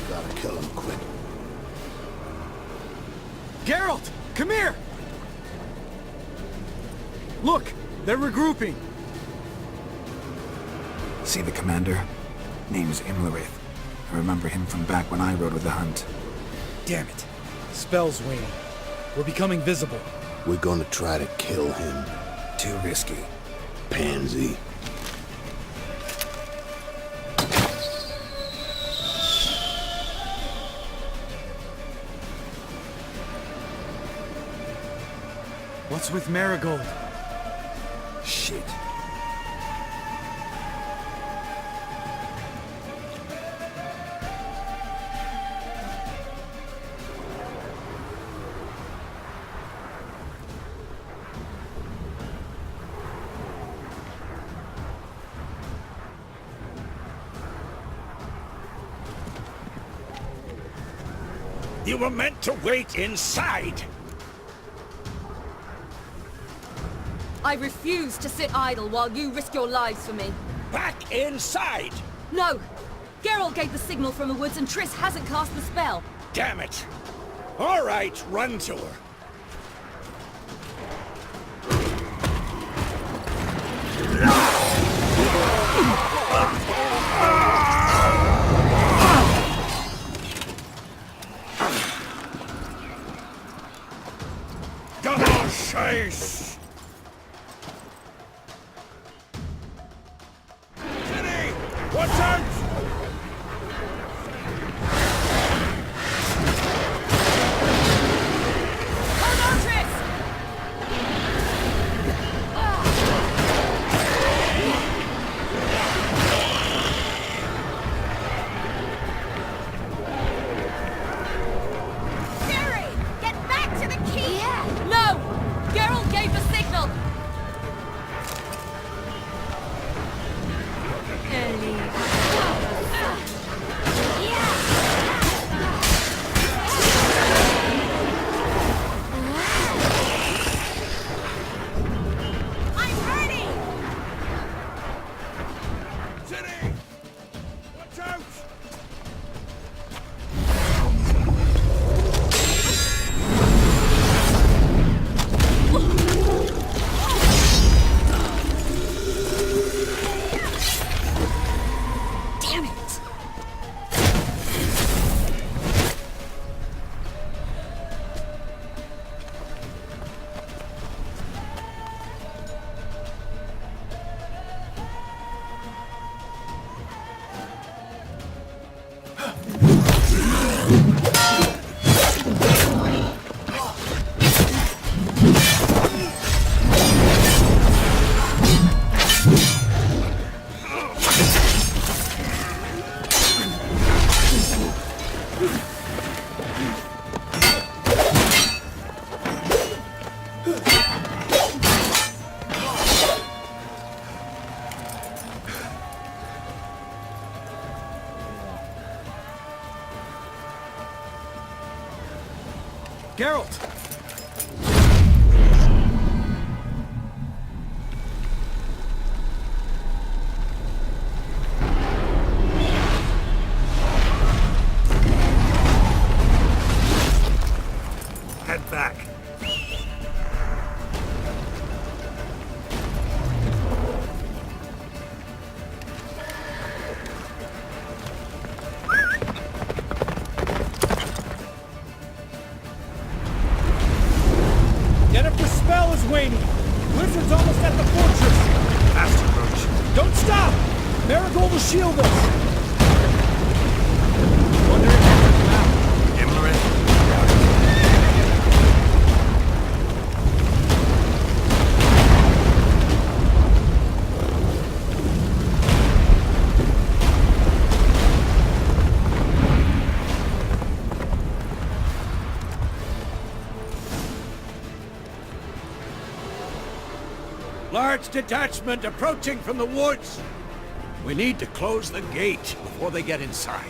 Gotta kill him quick. Geralt, come here! Look, they're regrouping. See the commander? Name's Imlerith. I remember him from back when I rode with the hunt. Damn it. Spell's waning. We're becoming visible. We're gonna try to kill him. Too risky. Pansy. What's with Marigold? Shit. You were meant to wait inside! I refuse to sit idle while you risk your lives for me. Back inside! No! Geralt gave the signal from the woods and Triss hasn't cast the spell. Damn it! All right, run to her. Double chase! City! Watch out! Hold on, Triss! Siri! Get back to the key! No! Geralt gave the signal! Geralt! Head back. Jennifer's spell is waning. Blizzard's almost at the fortress. Fast approach. Don't stop! Marigold will shield us. Wonder if it's now. Imlerith. Large detachment approaching from the woods. We need to close the gate before they get inside.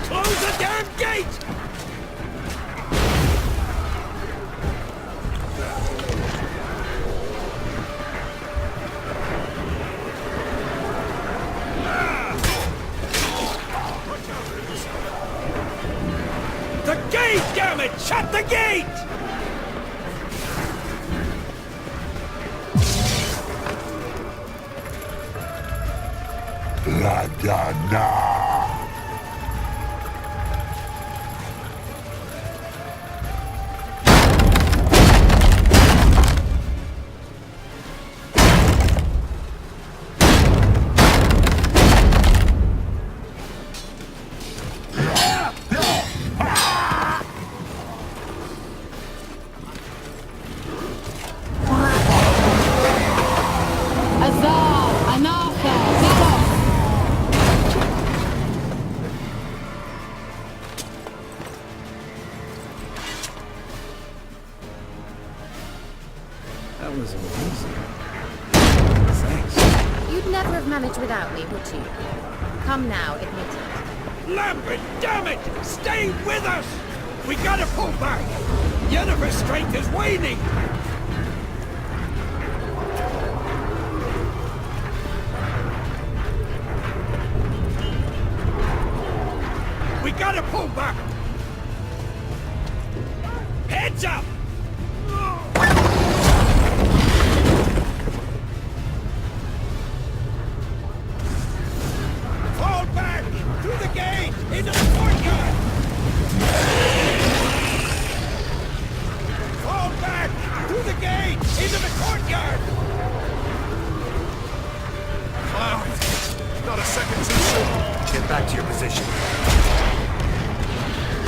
Close the damn gate! The gate, damn it! Shut the gate! La Dana. That was amazing. Thanks. You'd never have managed without me, would you? Come now, admit it. Lambert, damn it! Stay with us! We gotta pull back! Yennefer's strength is waning! We gotta pull back! Heads up! Fall back! Through the gate! Into the courtyard! Fall back! Through the gate! Into the courtyard! Cloud! Not a second too soon! Get back to your position.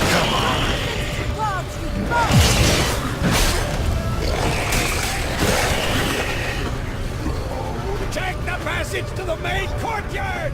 Come on! Check the passage to the main courtyard!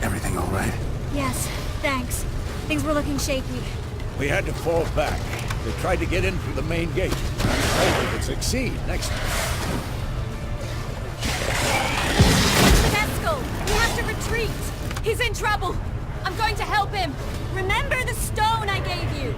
Everything all right? Yes, thanks. Things were looking shaky. We had to fall back. They tried to get in through the main gate. I'm afraid we could succeed next time. Tesco, we have to retreat. He's in trouble. I'm going to help him. Remember the stone I gave you.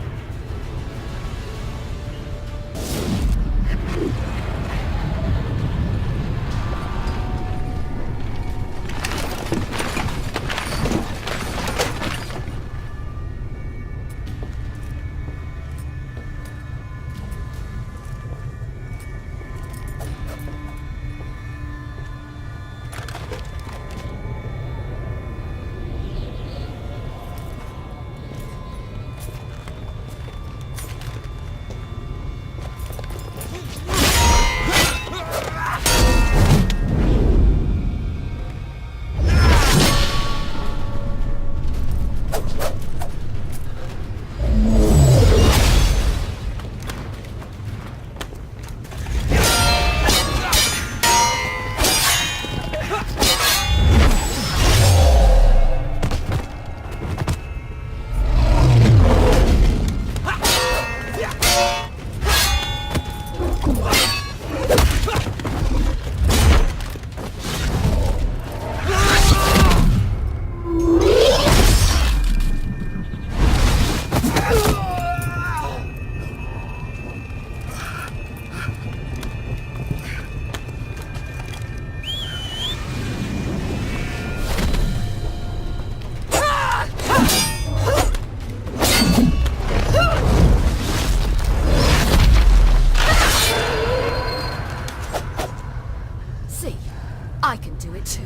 it too.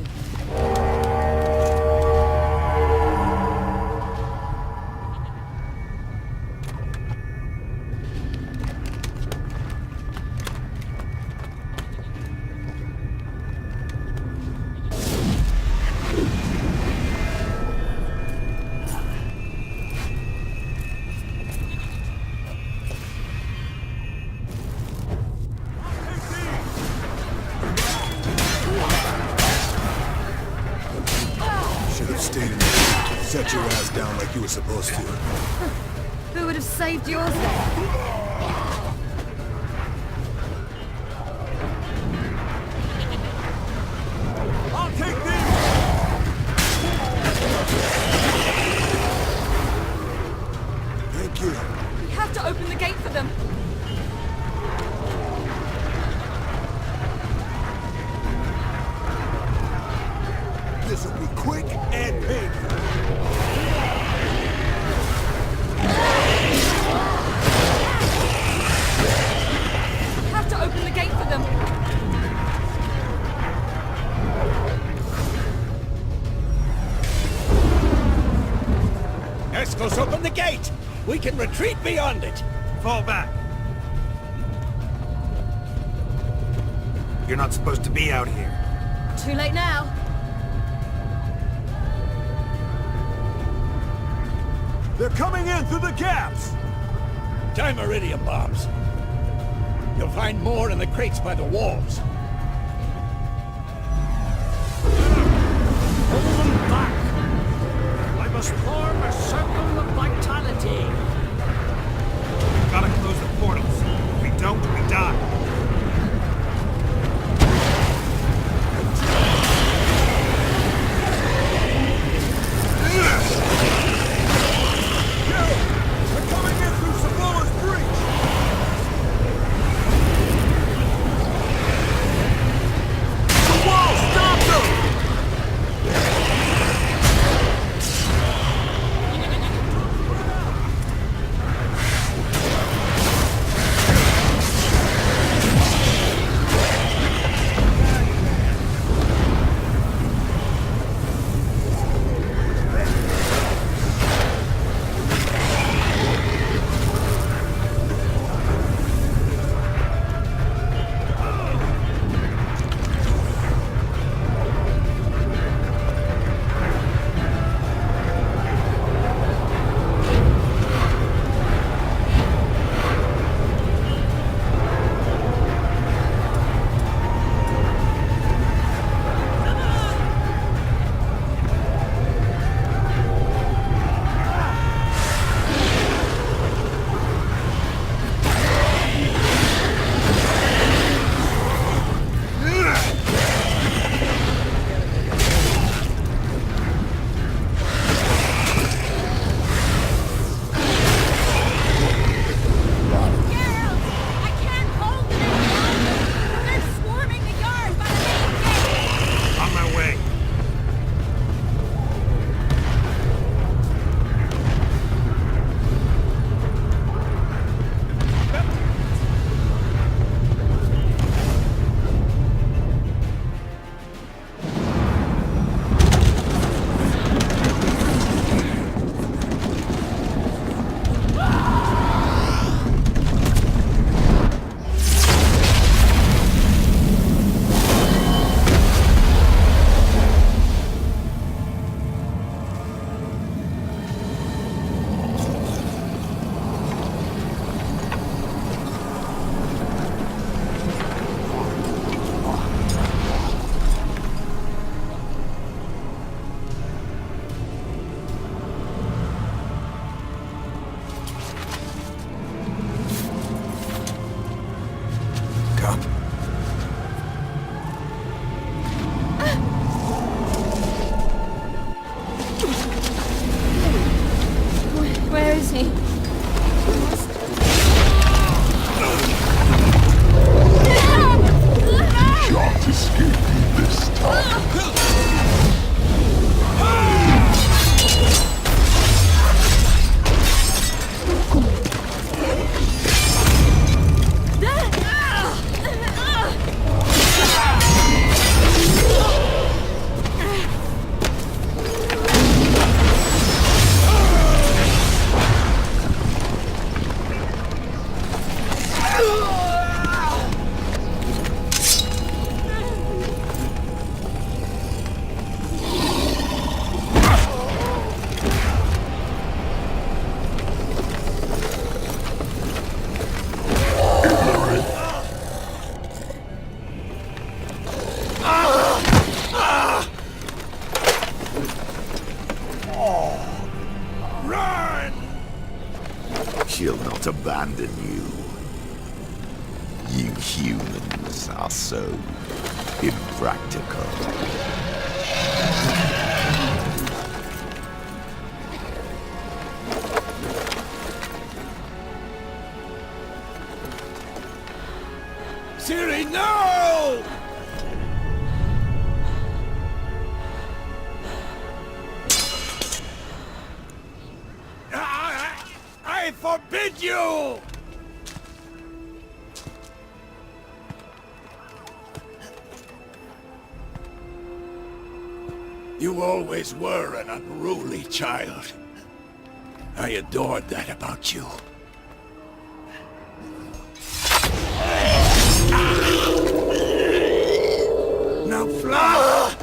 Set your ass down like you were supposed to. Who would have saved yours then? I'll take these! Thank you. We have to open the gate for them. This'll be quick and painful. We have to open the gate for them. Escos, open the gate! We can retreat beyond it! Fall back. You're not supposed to be out here. Too late now. They're coming in through the gaps! Time iridium bombs. You'll find more in the crates by the walls. Hold them back! I must form a circle of vitality. We've gotta close the portals. If we don't, we die. They're coming in through Samoa's breach! she'll not abandon you. You humans are so impractical. Ciri, no! I forbid you! You always were an unruly child. I adored that about you. Now fly!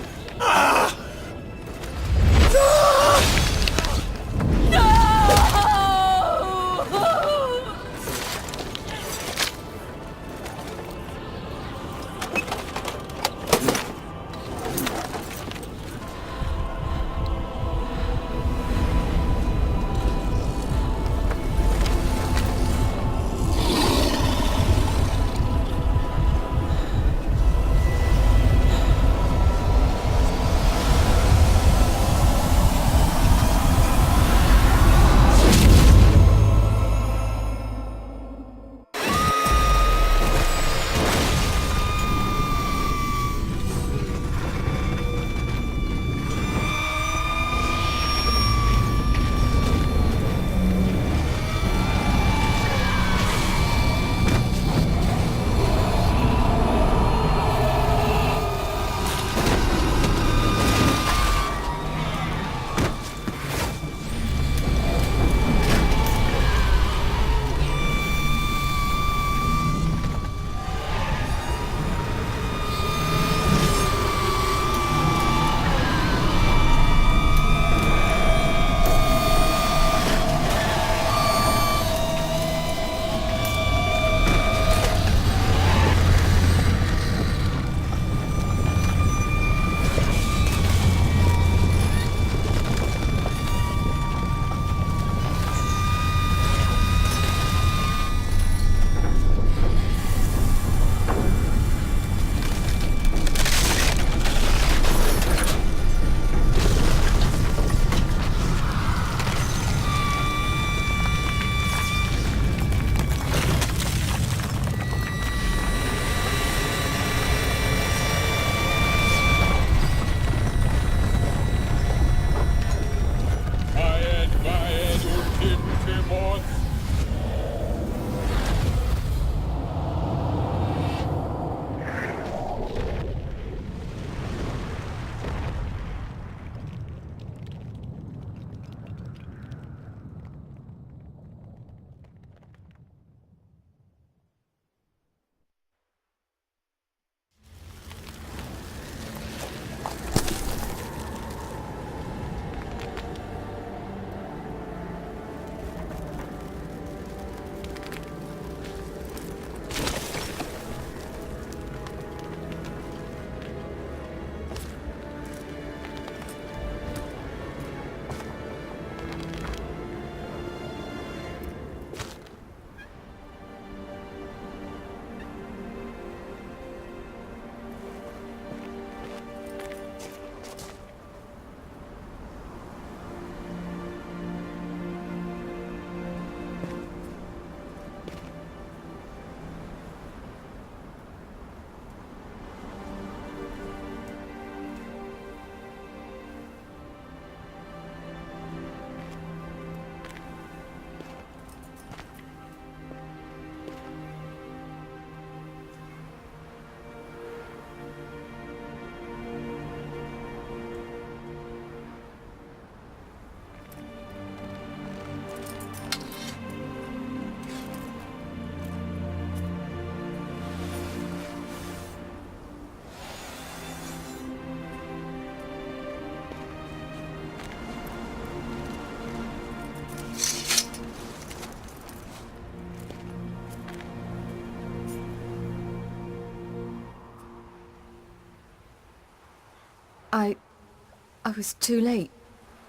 I was too late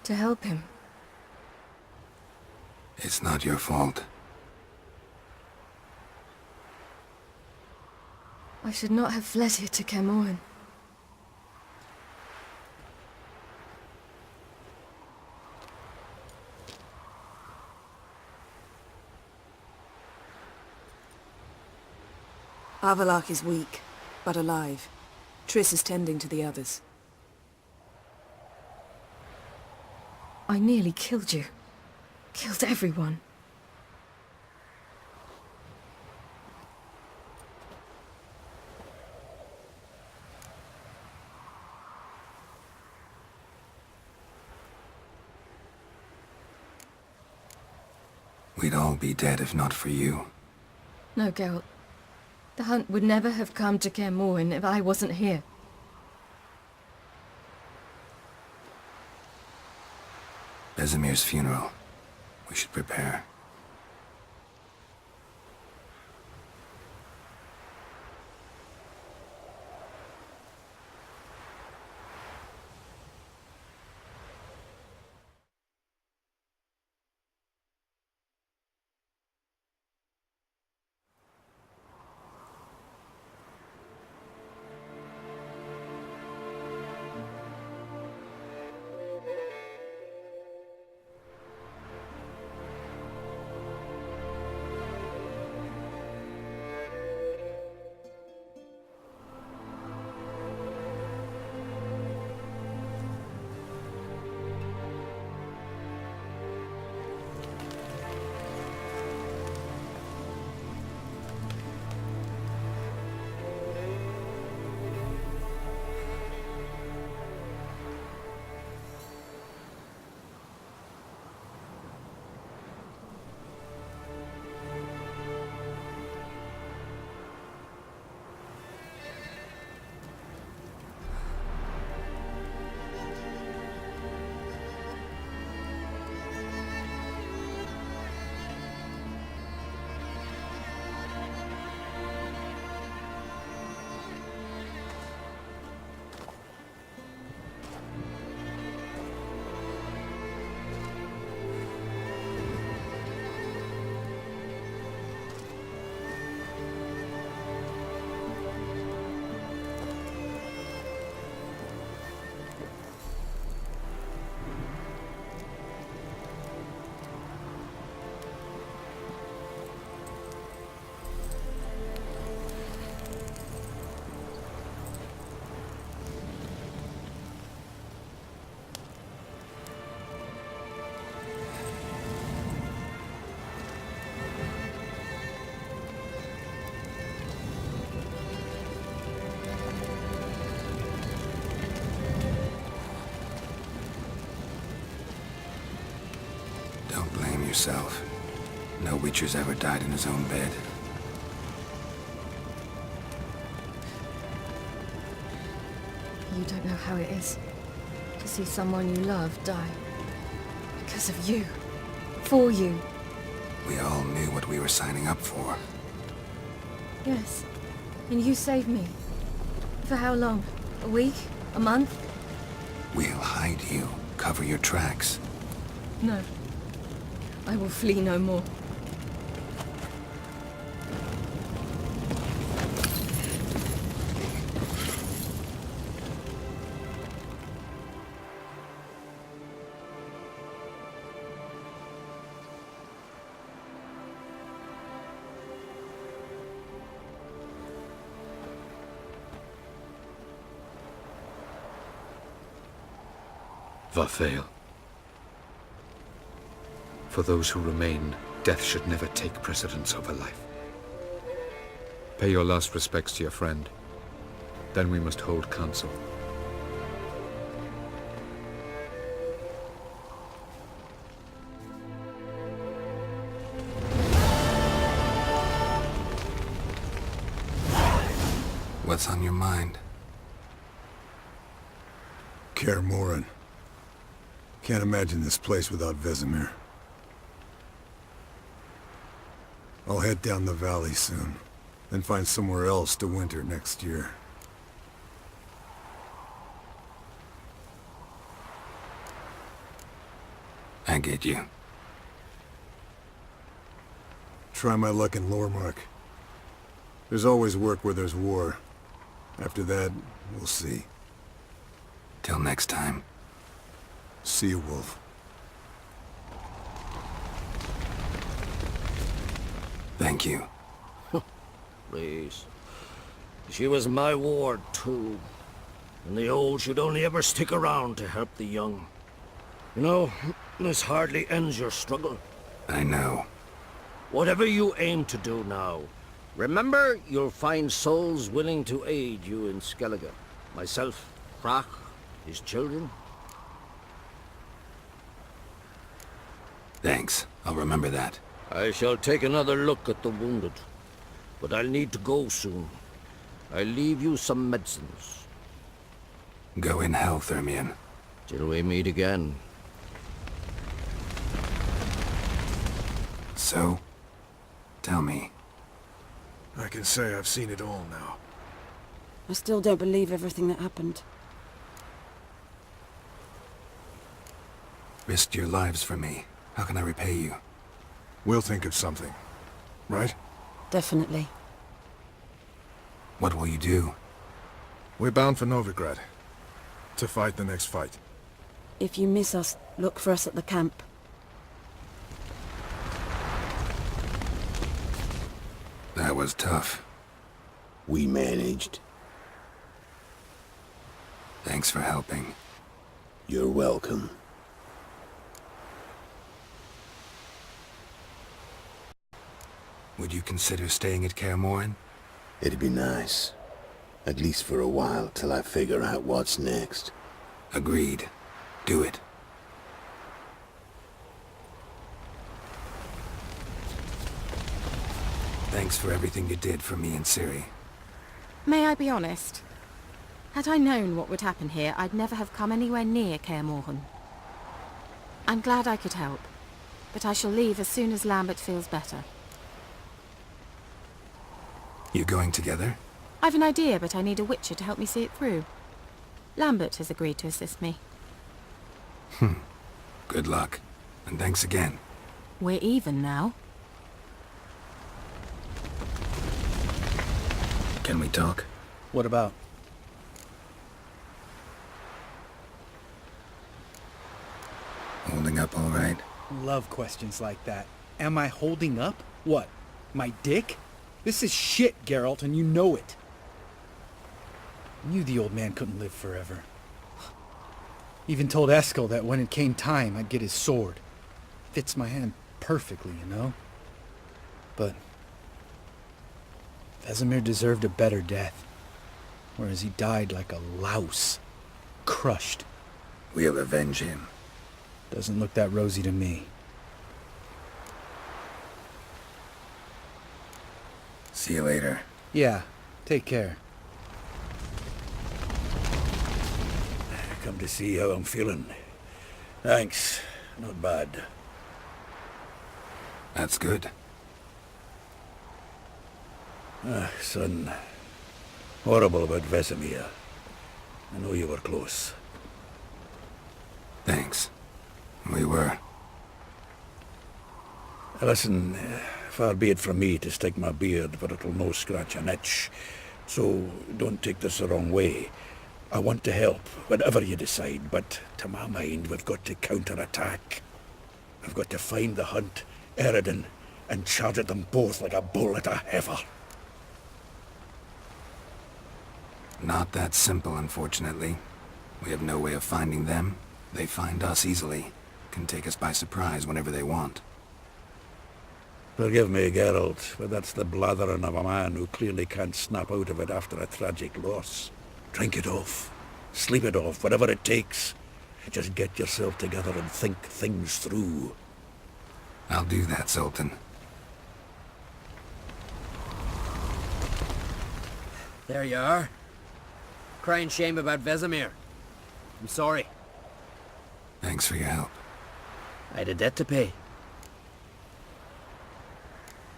to help him. It's not your fault. I should not have fled here to Camoin. Avalok is weak, but alive. Triss is tending to the others. I nearly killed you. Killed everyone. We'd all be dead if not for you. No, Geralt. The hunt would never have come to Kaer Morhen if I wasn't here. Vesemir's funeral. We should prepare. Don't blame yourself. No Witcher's ever died in his own bed. You don't know how it is to see someone you love die. Because of you. For you. We all knew what we were signing up for. Yes. And you saved me. For how long? A week? A month? We'll hide you. Cover your tracks. No. I will flee no more. Vafael. For those who remain, death should never take precedence over life. Pay your last respects to your friend. Then we must hold council. What's on your mind? Kaer Morhen. Can't imagine this place without Vesemir. I'll head down the valley soon, then find somewhere else to winter next year. I get you. Try my luck in Lormark. There's always work where there's war. After that, we'll see. Till next time. See you, Wolf. Thank you. Please. She was my ward, too. And the old should only ever stick around to help the young. You know, this hardly ends your struggle. I know. Whatever you aim to do now, remember you'll find souls willing to aid you in Skellige. Myself, Frach, his children. Thanks. I'll remember that. I shall take another look at the wounded. But I'll need to go soon. I'll leave you some medicines. Go in hell, Thermion. Till we meet again. So, tell me. I can say I've seen it all now. I still don't believe everything that happened. Risked your lives for me. How can I repay you? We'll think of something. Right? Definitely. What will you do? We're bound for Novigrad. To fight the next fight. If you miss us, look for us at the camp. That was tough. We managed. Thanks for helping. You're welcome. Would you consider staying at Kaer Morhen? It'd be nice. At least for a while, till I figure out what's next. Agreed. Do it. Thanks for everything you did for me and Ciri. May I be honest? Had I known what would happen here, I'd never have come anywhere near Kaer Morhen. I'm glad I could help, but I shall leave as soon as Lambert feels better. You going together? I've an idea, but I need a witcher to help me see it through. Lambert has agreed to assist me. Good luck. And thanks again. We're even now. Can we talk? What about? Holding up all right? Love questions like that. Am I holding up? What? My dick? This is shit, Geralt, and you know it. Knew the old man couldn't live forever. Even told Eskel that when it came time, I'd get his sword. Fits my hand perfectly, you know? But Vesemir deserved a better death, whereas he died like a louse, crushed. We'll avenge him. Doesn't look that rosy to me. See you later. Yeah, take care. Come to see how I'm feeling. Thanks. Not bad. That's good. Son. Horrible about Vesemir. I know you were close. Thanks. We were. Listen, far be it from me to stick my beard, but it'll no scratch an itch. So don't take this the wrong way. I want to help, whatever you decide, but to my mind, we've got to counterattack. I've got to find the hunt, Eredin, and charge at them both like a bull at a heifer. Not that simple, unfortunately. We have no way of finding them. They find us easily. Can take us by surprise whenever they want. Forgive me, Geralt, but that's the blathering of a man who clearly can't snap out of it after a tragic loss. Drink it off. Sleep it off, whatever it takes. Just get yourself together and think things through. I'll do that, Sultan. There you are. Crying shame about Vesemir. I'm sorry. Thanks for your help. I had a debt to pay.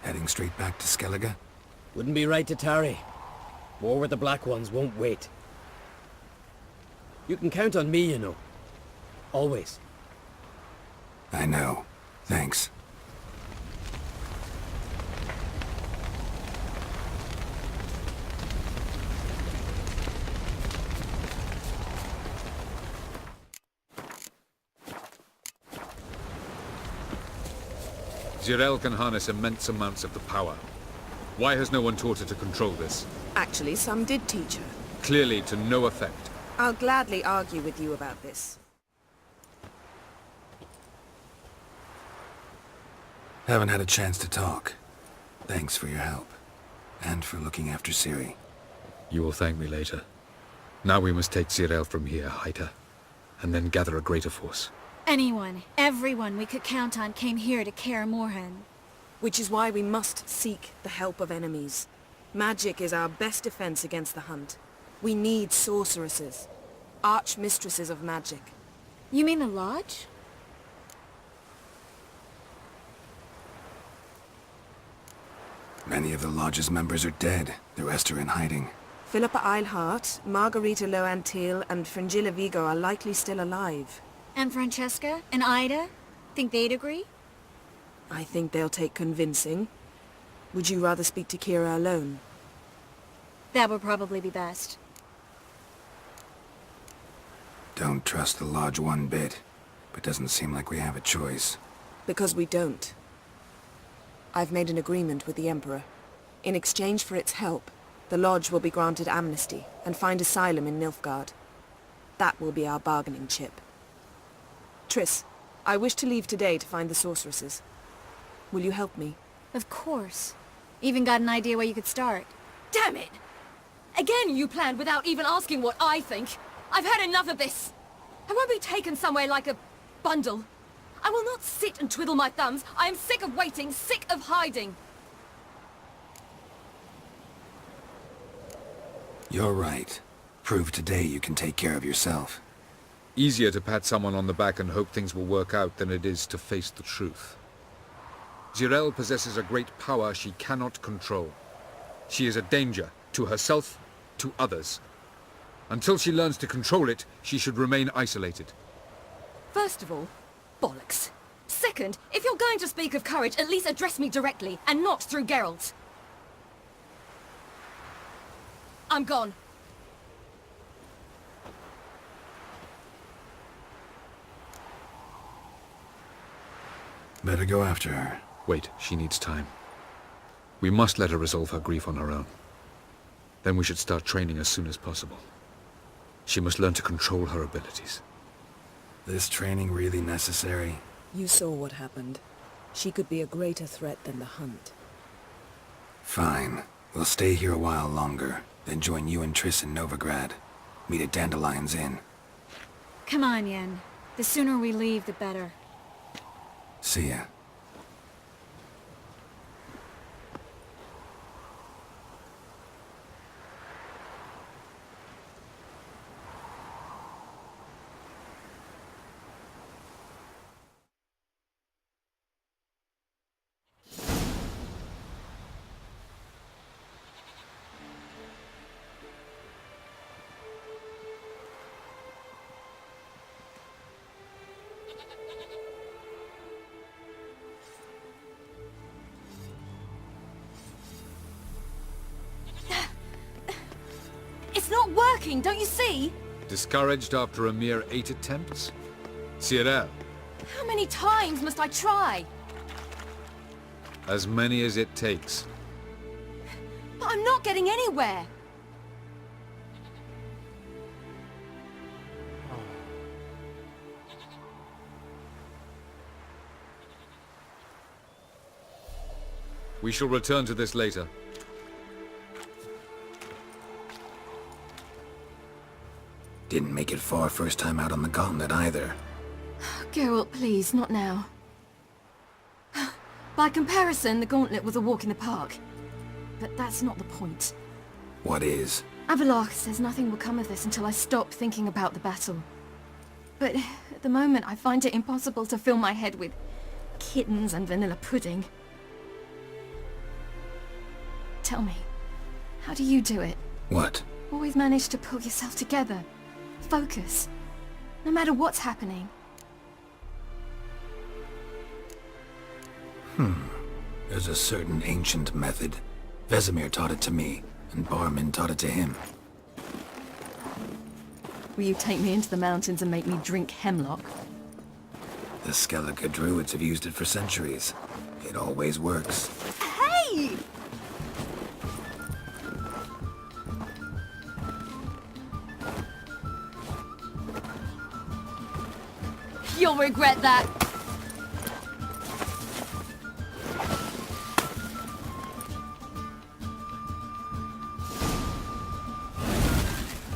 Heading straight back to Skellige? Wouldn't be right to tarry. War with the Black Ones won't wait. You can count on me, you know. Always. I know. Thanks. Zirel can harness immense amounts of the power. Why has no one taught her to control this? Actually, some did teach her. Clearly to no effect. I'll gladly argue with you about this. Haven't had a chance to talk. Thanks for your help. And for looking after Ciri. You will thank me later. Now we must take Zirel from here, hide her, and then gather a greater force. Anyone, everyone we could count on came here to Kaer Morhen. Which is why we must seek the help of enemies. Magic is our best defense against the Hunt. We need sorceresses. Archmistresses of magic. You mean the Lodge? Many of the Lodge's members are dead. The rest are in hiding. Philippa Eilhart, Margarita Loantil, and Fringilla Vigo are likely still alive. And Francesca? And Ida? Think they'd agree? I think they'll take convincing. Would you rather speak to Kira alone? That would probably be best. Don't trust the Lodge one bit, but doesn't seem like we have a choice. Because we don't. I've made an agreement with the Emperor. In exchange for its help, the Lodge will be granted amnesty and find asylum in Nilfgaard. That will be our bargaining chip. Triss, I wish to leave today to find the sorceresses. Will you help me? Of course. Even got an idea where you could start. Damn it! Again you planned without even asking what I think. I've had enough of this. I won't be taken somewhere like a bundle. I will not sit and twiddle my thumbs. I am sick of waiting, sick of hiding. You're right. Prove today you can take care of yourself. Easier to pat someone on the back and hope things will work out than it is to face the truth. Zirel possesses a great power she cannot control. She is a danger to herself, to others. Until she learns to control it, she should remain isolated. First of all, bollocks. Second, if you're going to speak of courage, at least address me directly, and not through Geralt. I'm gone. Better go after her. Wait, she needs time. We must let her resolve her grief on her own. Then we should start training as soon as possible. She must learn to control her abilities. This training really necessary? You saw what happened. She could be a greater threat than the Hunt. Fine. We'll stay here a while longer, then join you and Triss in Novigrad. Meet at Dandelion's Inn. Come on, Yen. The sooner we leave, the better. See ya. It's not working, don't you see? Discouraged after a mere 8 attempts? Zirel, How many times must I try? as many as it takes. But I'm not getting anywhere. We shall return to this later. Didn't make it far first time out on the gauntlet either. Geralt, please, not now. By comparison, the gauntlet was a walk in the park. But that's not the point. What is? Avallac'h says nothing will come of this until I stop thinking about the battle. But at the moment, I find it impossible to fill my head with kittens and vanilla pudding. Tell me, how do you do it? What? Always manage to pull yourself together. Focus. No matter what's happening. There's a certain ancient method. Vesemir taught it to me, and Barman taught it to him. Will you take me into the mountains and make me drink hemlock? The Skellige druids have used it for centuries. It always works. Hey! You'll regret that.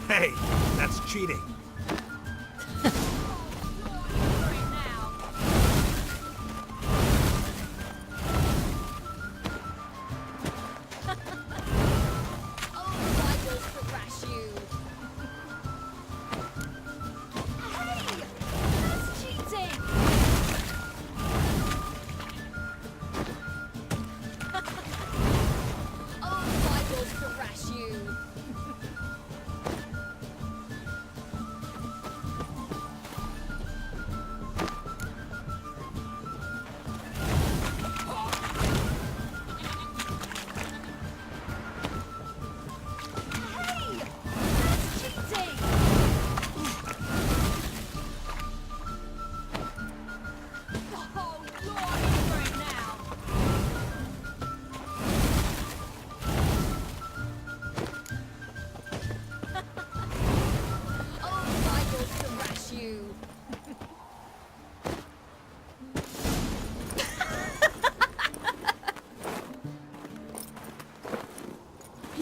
Hey, that's cheating.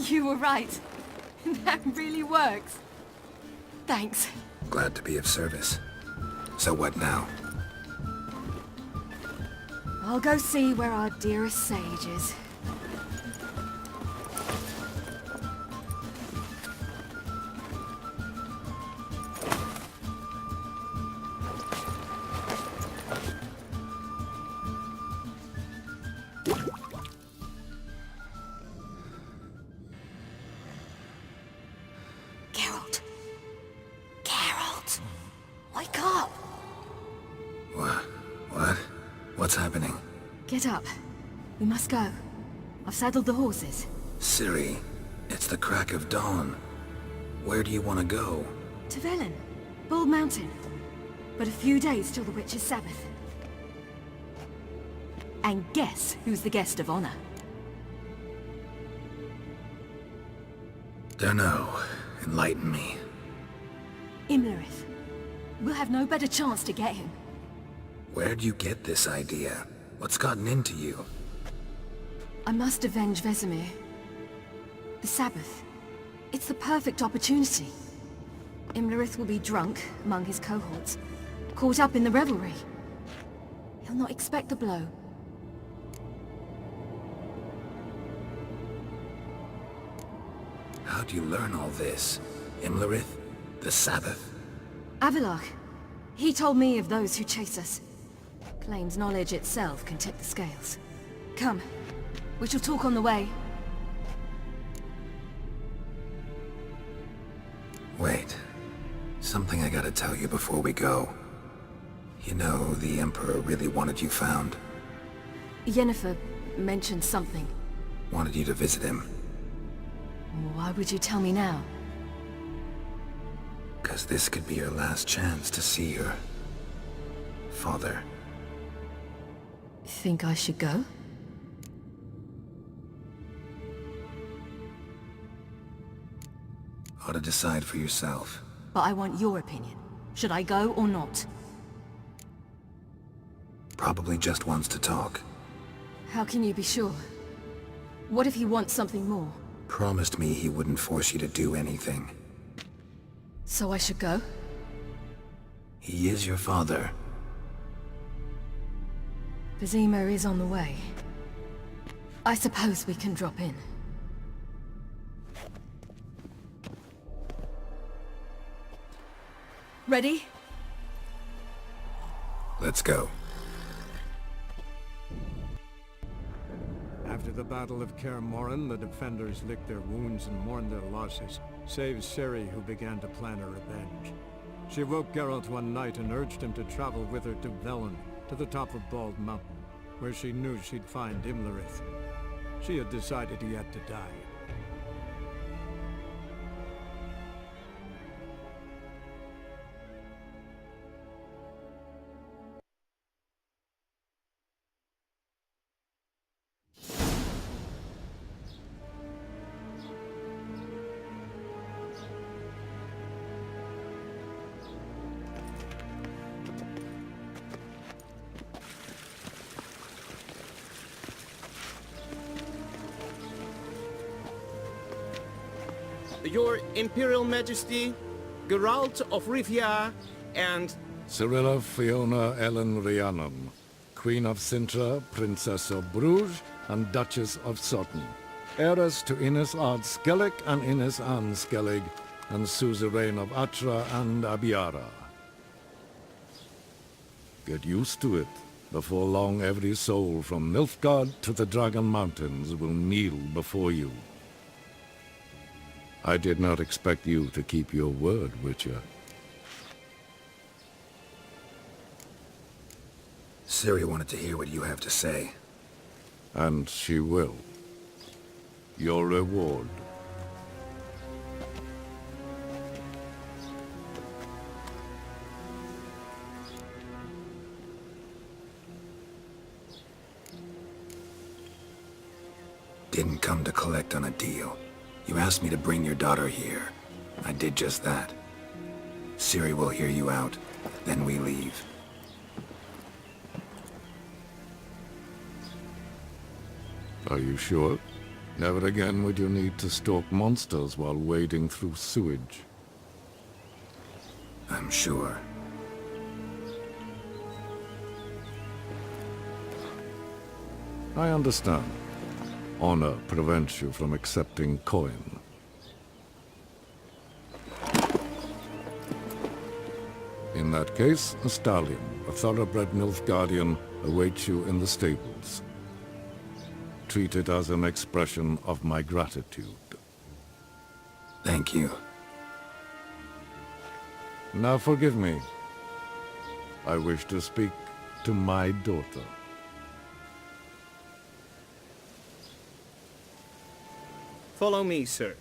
You were right. That really works. Thanks. Glad to be of service. So what now? I'll go see where our dearest sage is. Geralt. Geralt. Wake up. What? What's happening? Get up. We must go. I've saddled the horses. Ciri, it's the crack of dawn. Where do you want to go? To Velen. Bald Mountain. But a few days till the Witch's Sabbath. And guess who's the guest of honor? Dunno. Enlighten me. Imlerith. We'll have no better chance to get him. Where'd you get this idea? What's gotten into you? I must avenge Vesemir. The Sabbath. It's the perfect opportunity. Imlerith will be drunk among his cohorts, caught up in the revelry. He'll not expect the blow. How'd you learn all this? Imlerith? The Sabbath? Avalok. He told me of those who chase us. Claims knowledge itself can tip the scales. Come. We shall talk on the way. Wait. Something I gotta tell you before we go. You know, the Emperor really wanted you found. Yennefer mentioned something. Wanted you to visit him. Why would you tell me now? 'Cause this could be your last chance to see your father. Think I should go? Ought to decide for yourself. But I want your opinion. Should I go or not? Probably just wants to talk. How can you be sure? What if he wants something more? Promised me he wouldn't force you to do anything. So I should go? He is your father. Vesemir is on the way. I suppose we can drop in. Ready? Let's go. After the Battle of Kaer Morhen, the defenders licked their wounds and mourned their losses, save Ciri, who began to plan a revenge. She woke Geralt one night and urged him to travel with her to Velen, to the top of Bald Mountain, where she knew she'd find Imlerith. She had decided he had to die. Your Imperial Majesty, Geralt of Rivia, and... Cyrilla Fiona Ellen Rhiannon, Queen of Sintra, Princess of Bruges, and Duchess of Sutton. Heiress to Innes Ard Skellig and Innes Anne Skellig, and suzerain of Atra and Abiara. Get used to it. Before long, every soul from Nilfgaard to the Dragon Mountains will kneel before you. I did not expect you to keep your word, Witcher. Ciri wanted to hear what you have to say. And she will. Your reward. Didn't come to collect on a deal. You asked me to bring your daughter here. I did just that. Ciri will hear you out, then we leave. Are you sure? Never again would you need to stalk monsters while wading through sewage. I'm sure. I understand. Honor prevents you from accepting coin. In that case, a stallion, a thoroughbred Nilfgaardian, awaits you in the stables. Treat it as an expression of my gratitude. Thank you. Now forgive me. I wish to speak to my daughter. Follow me, sir.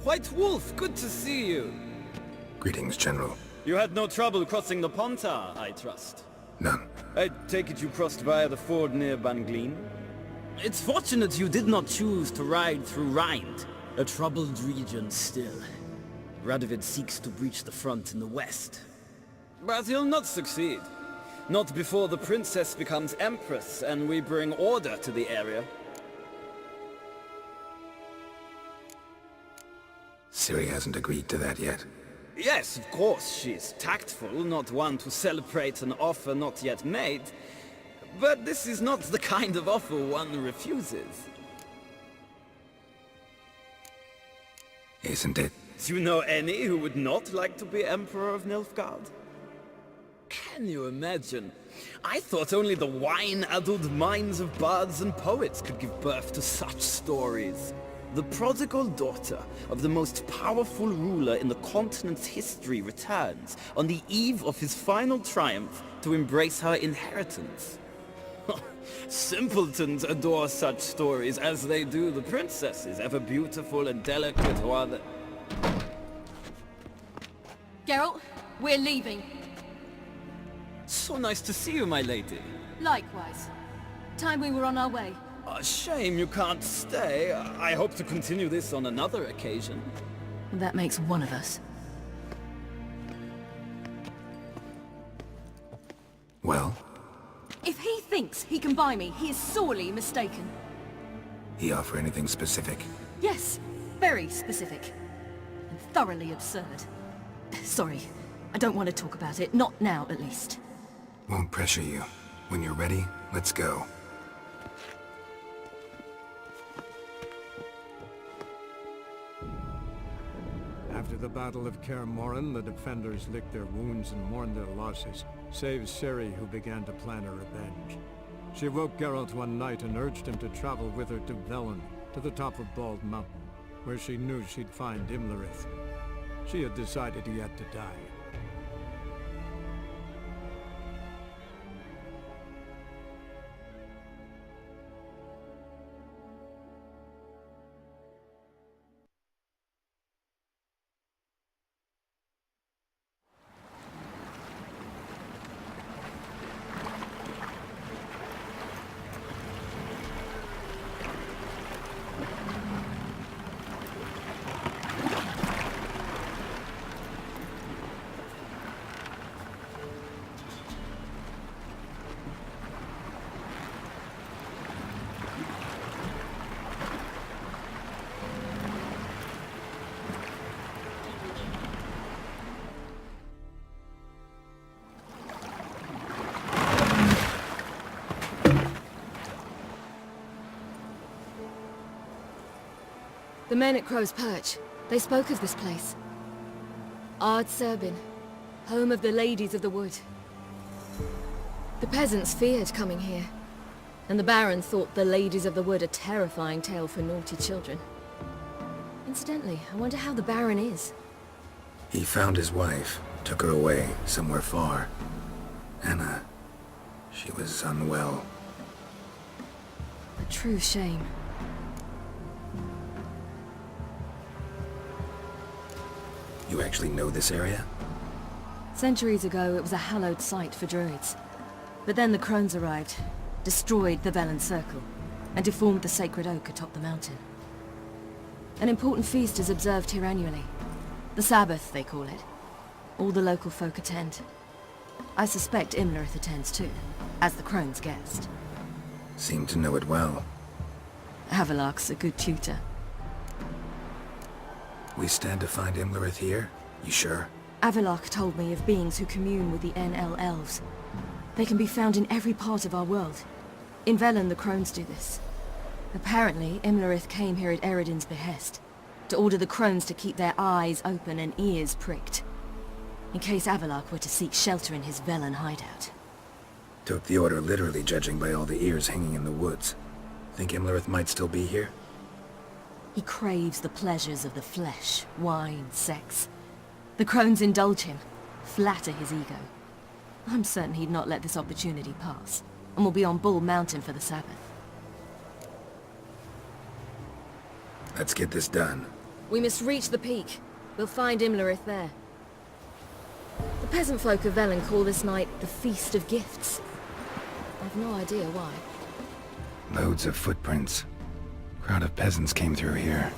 White Wolf, good to see you. Greetings, General. You had no trouble crossing the Pontar, I trust. None. I take it you crossed via the ford near Banglin? It's fortunate you did not choose to ride through Rind, a troubled region still. Radovid seeks to breach the front in the west. But he'll not succeed. Not before the princess becomes empress and we bring order to the area. Ciri hasn't agreed to that yet. Yes, of course, she's tactful, not one to celebrate an offer not yet made. But this is not the kind of offer one refuses. Isn't it? Do you know any who would not like to be Emperor of Nilfgaard? Can you imagine? I thought only the wine-addled minds of bards and poets could give birth to such stories. The prodigal daughter of the most powerful ruler in the continent's history returns on the eve of his final triumph to embrace her inheritance. Simpletons adore such stories as they do the princesses, ever beautiful and delicate while the... Geralt, we're leaving. So nice to see you, my lady. Likewise. Time we were on our way. A shame you can't stay. I hope to continue this on another occasion. That makes one of us. Well? If he thinks he can buy me, he is sorely mistaken. He offer anything specific? Yes, very specific. And thoroughly absurd. Sorry, I don't want to talk about it. Not now, at least. Won't pressure you. When you're ready, let's go. After the Battle of Kaer Morhen, the defenders licked their wounds and mourned their losses, save Ciri, who began to plan a revenge. She woke Geralt one night and urged him to travel with her to Velen, to the top of Bald Mountain, where she knew she'd find Imlerith. She had decided he had to die. men at Crow's Perch, they spoke of this place. Ard Serbin, home of the Ladies of the Wood. The peasants feared coming here, and the Baron thought the Ladies of the Wood a terrifying tale for naughty children. Incidentally, I wonder how the Baron is. He found his wife, took her away, somewhere far. Anna, she was unwell. A true shame. You actually know this area? Centuries ago, it was a hallowed site for druids. But then the crones arrived, destroyed the Velen Circle, and deformed the sacred oak atop the mountain. An important feast is observed here annually. The Sabbath, they call it. All the local folk attend. I suspect Imlerith attends too, as the crone's guest. Seem to know it well. Havelock's a good tutor. We stand to find Imlerith here? You sure? Avalok told me of beings who commune with the NL elves. They can be found in every part of our world. In Velen, the crones do this. Apparently, Imlerith came here at Eredin's behest, to order the crones to keep their eyes open and ears pricked, in case Avalok were to seek shelter in his Velen hideout. Took the order literally, judging by all the ears hanging in the woods. Think Imlerith might still be here? He craves the pleasures of the flesh, wine, sex. The crones indulge him, flatter his ego. I'm certain he'd not let this opportunity pass, and will be on Bull Mountain for the Sabbath. Let's get this done. We must reach the peak. We'll find Imlerith there. The peasant folk of Velen call this night the Feast of Gifts. I've no idea why. Loads of footprints. Crowd of peasants came through here.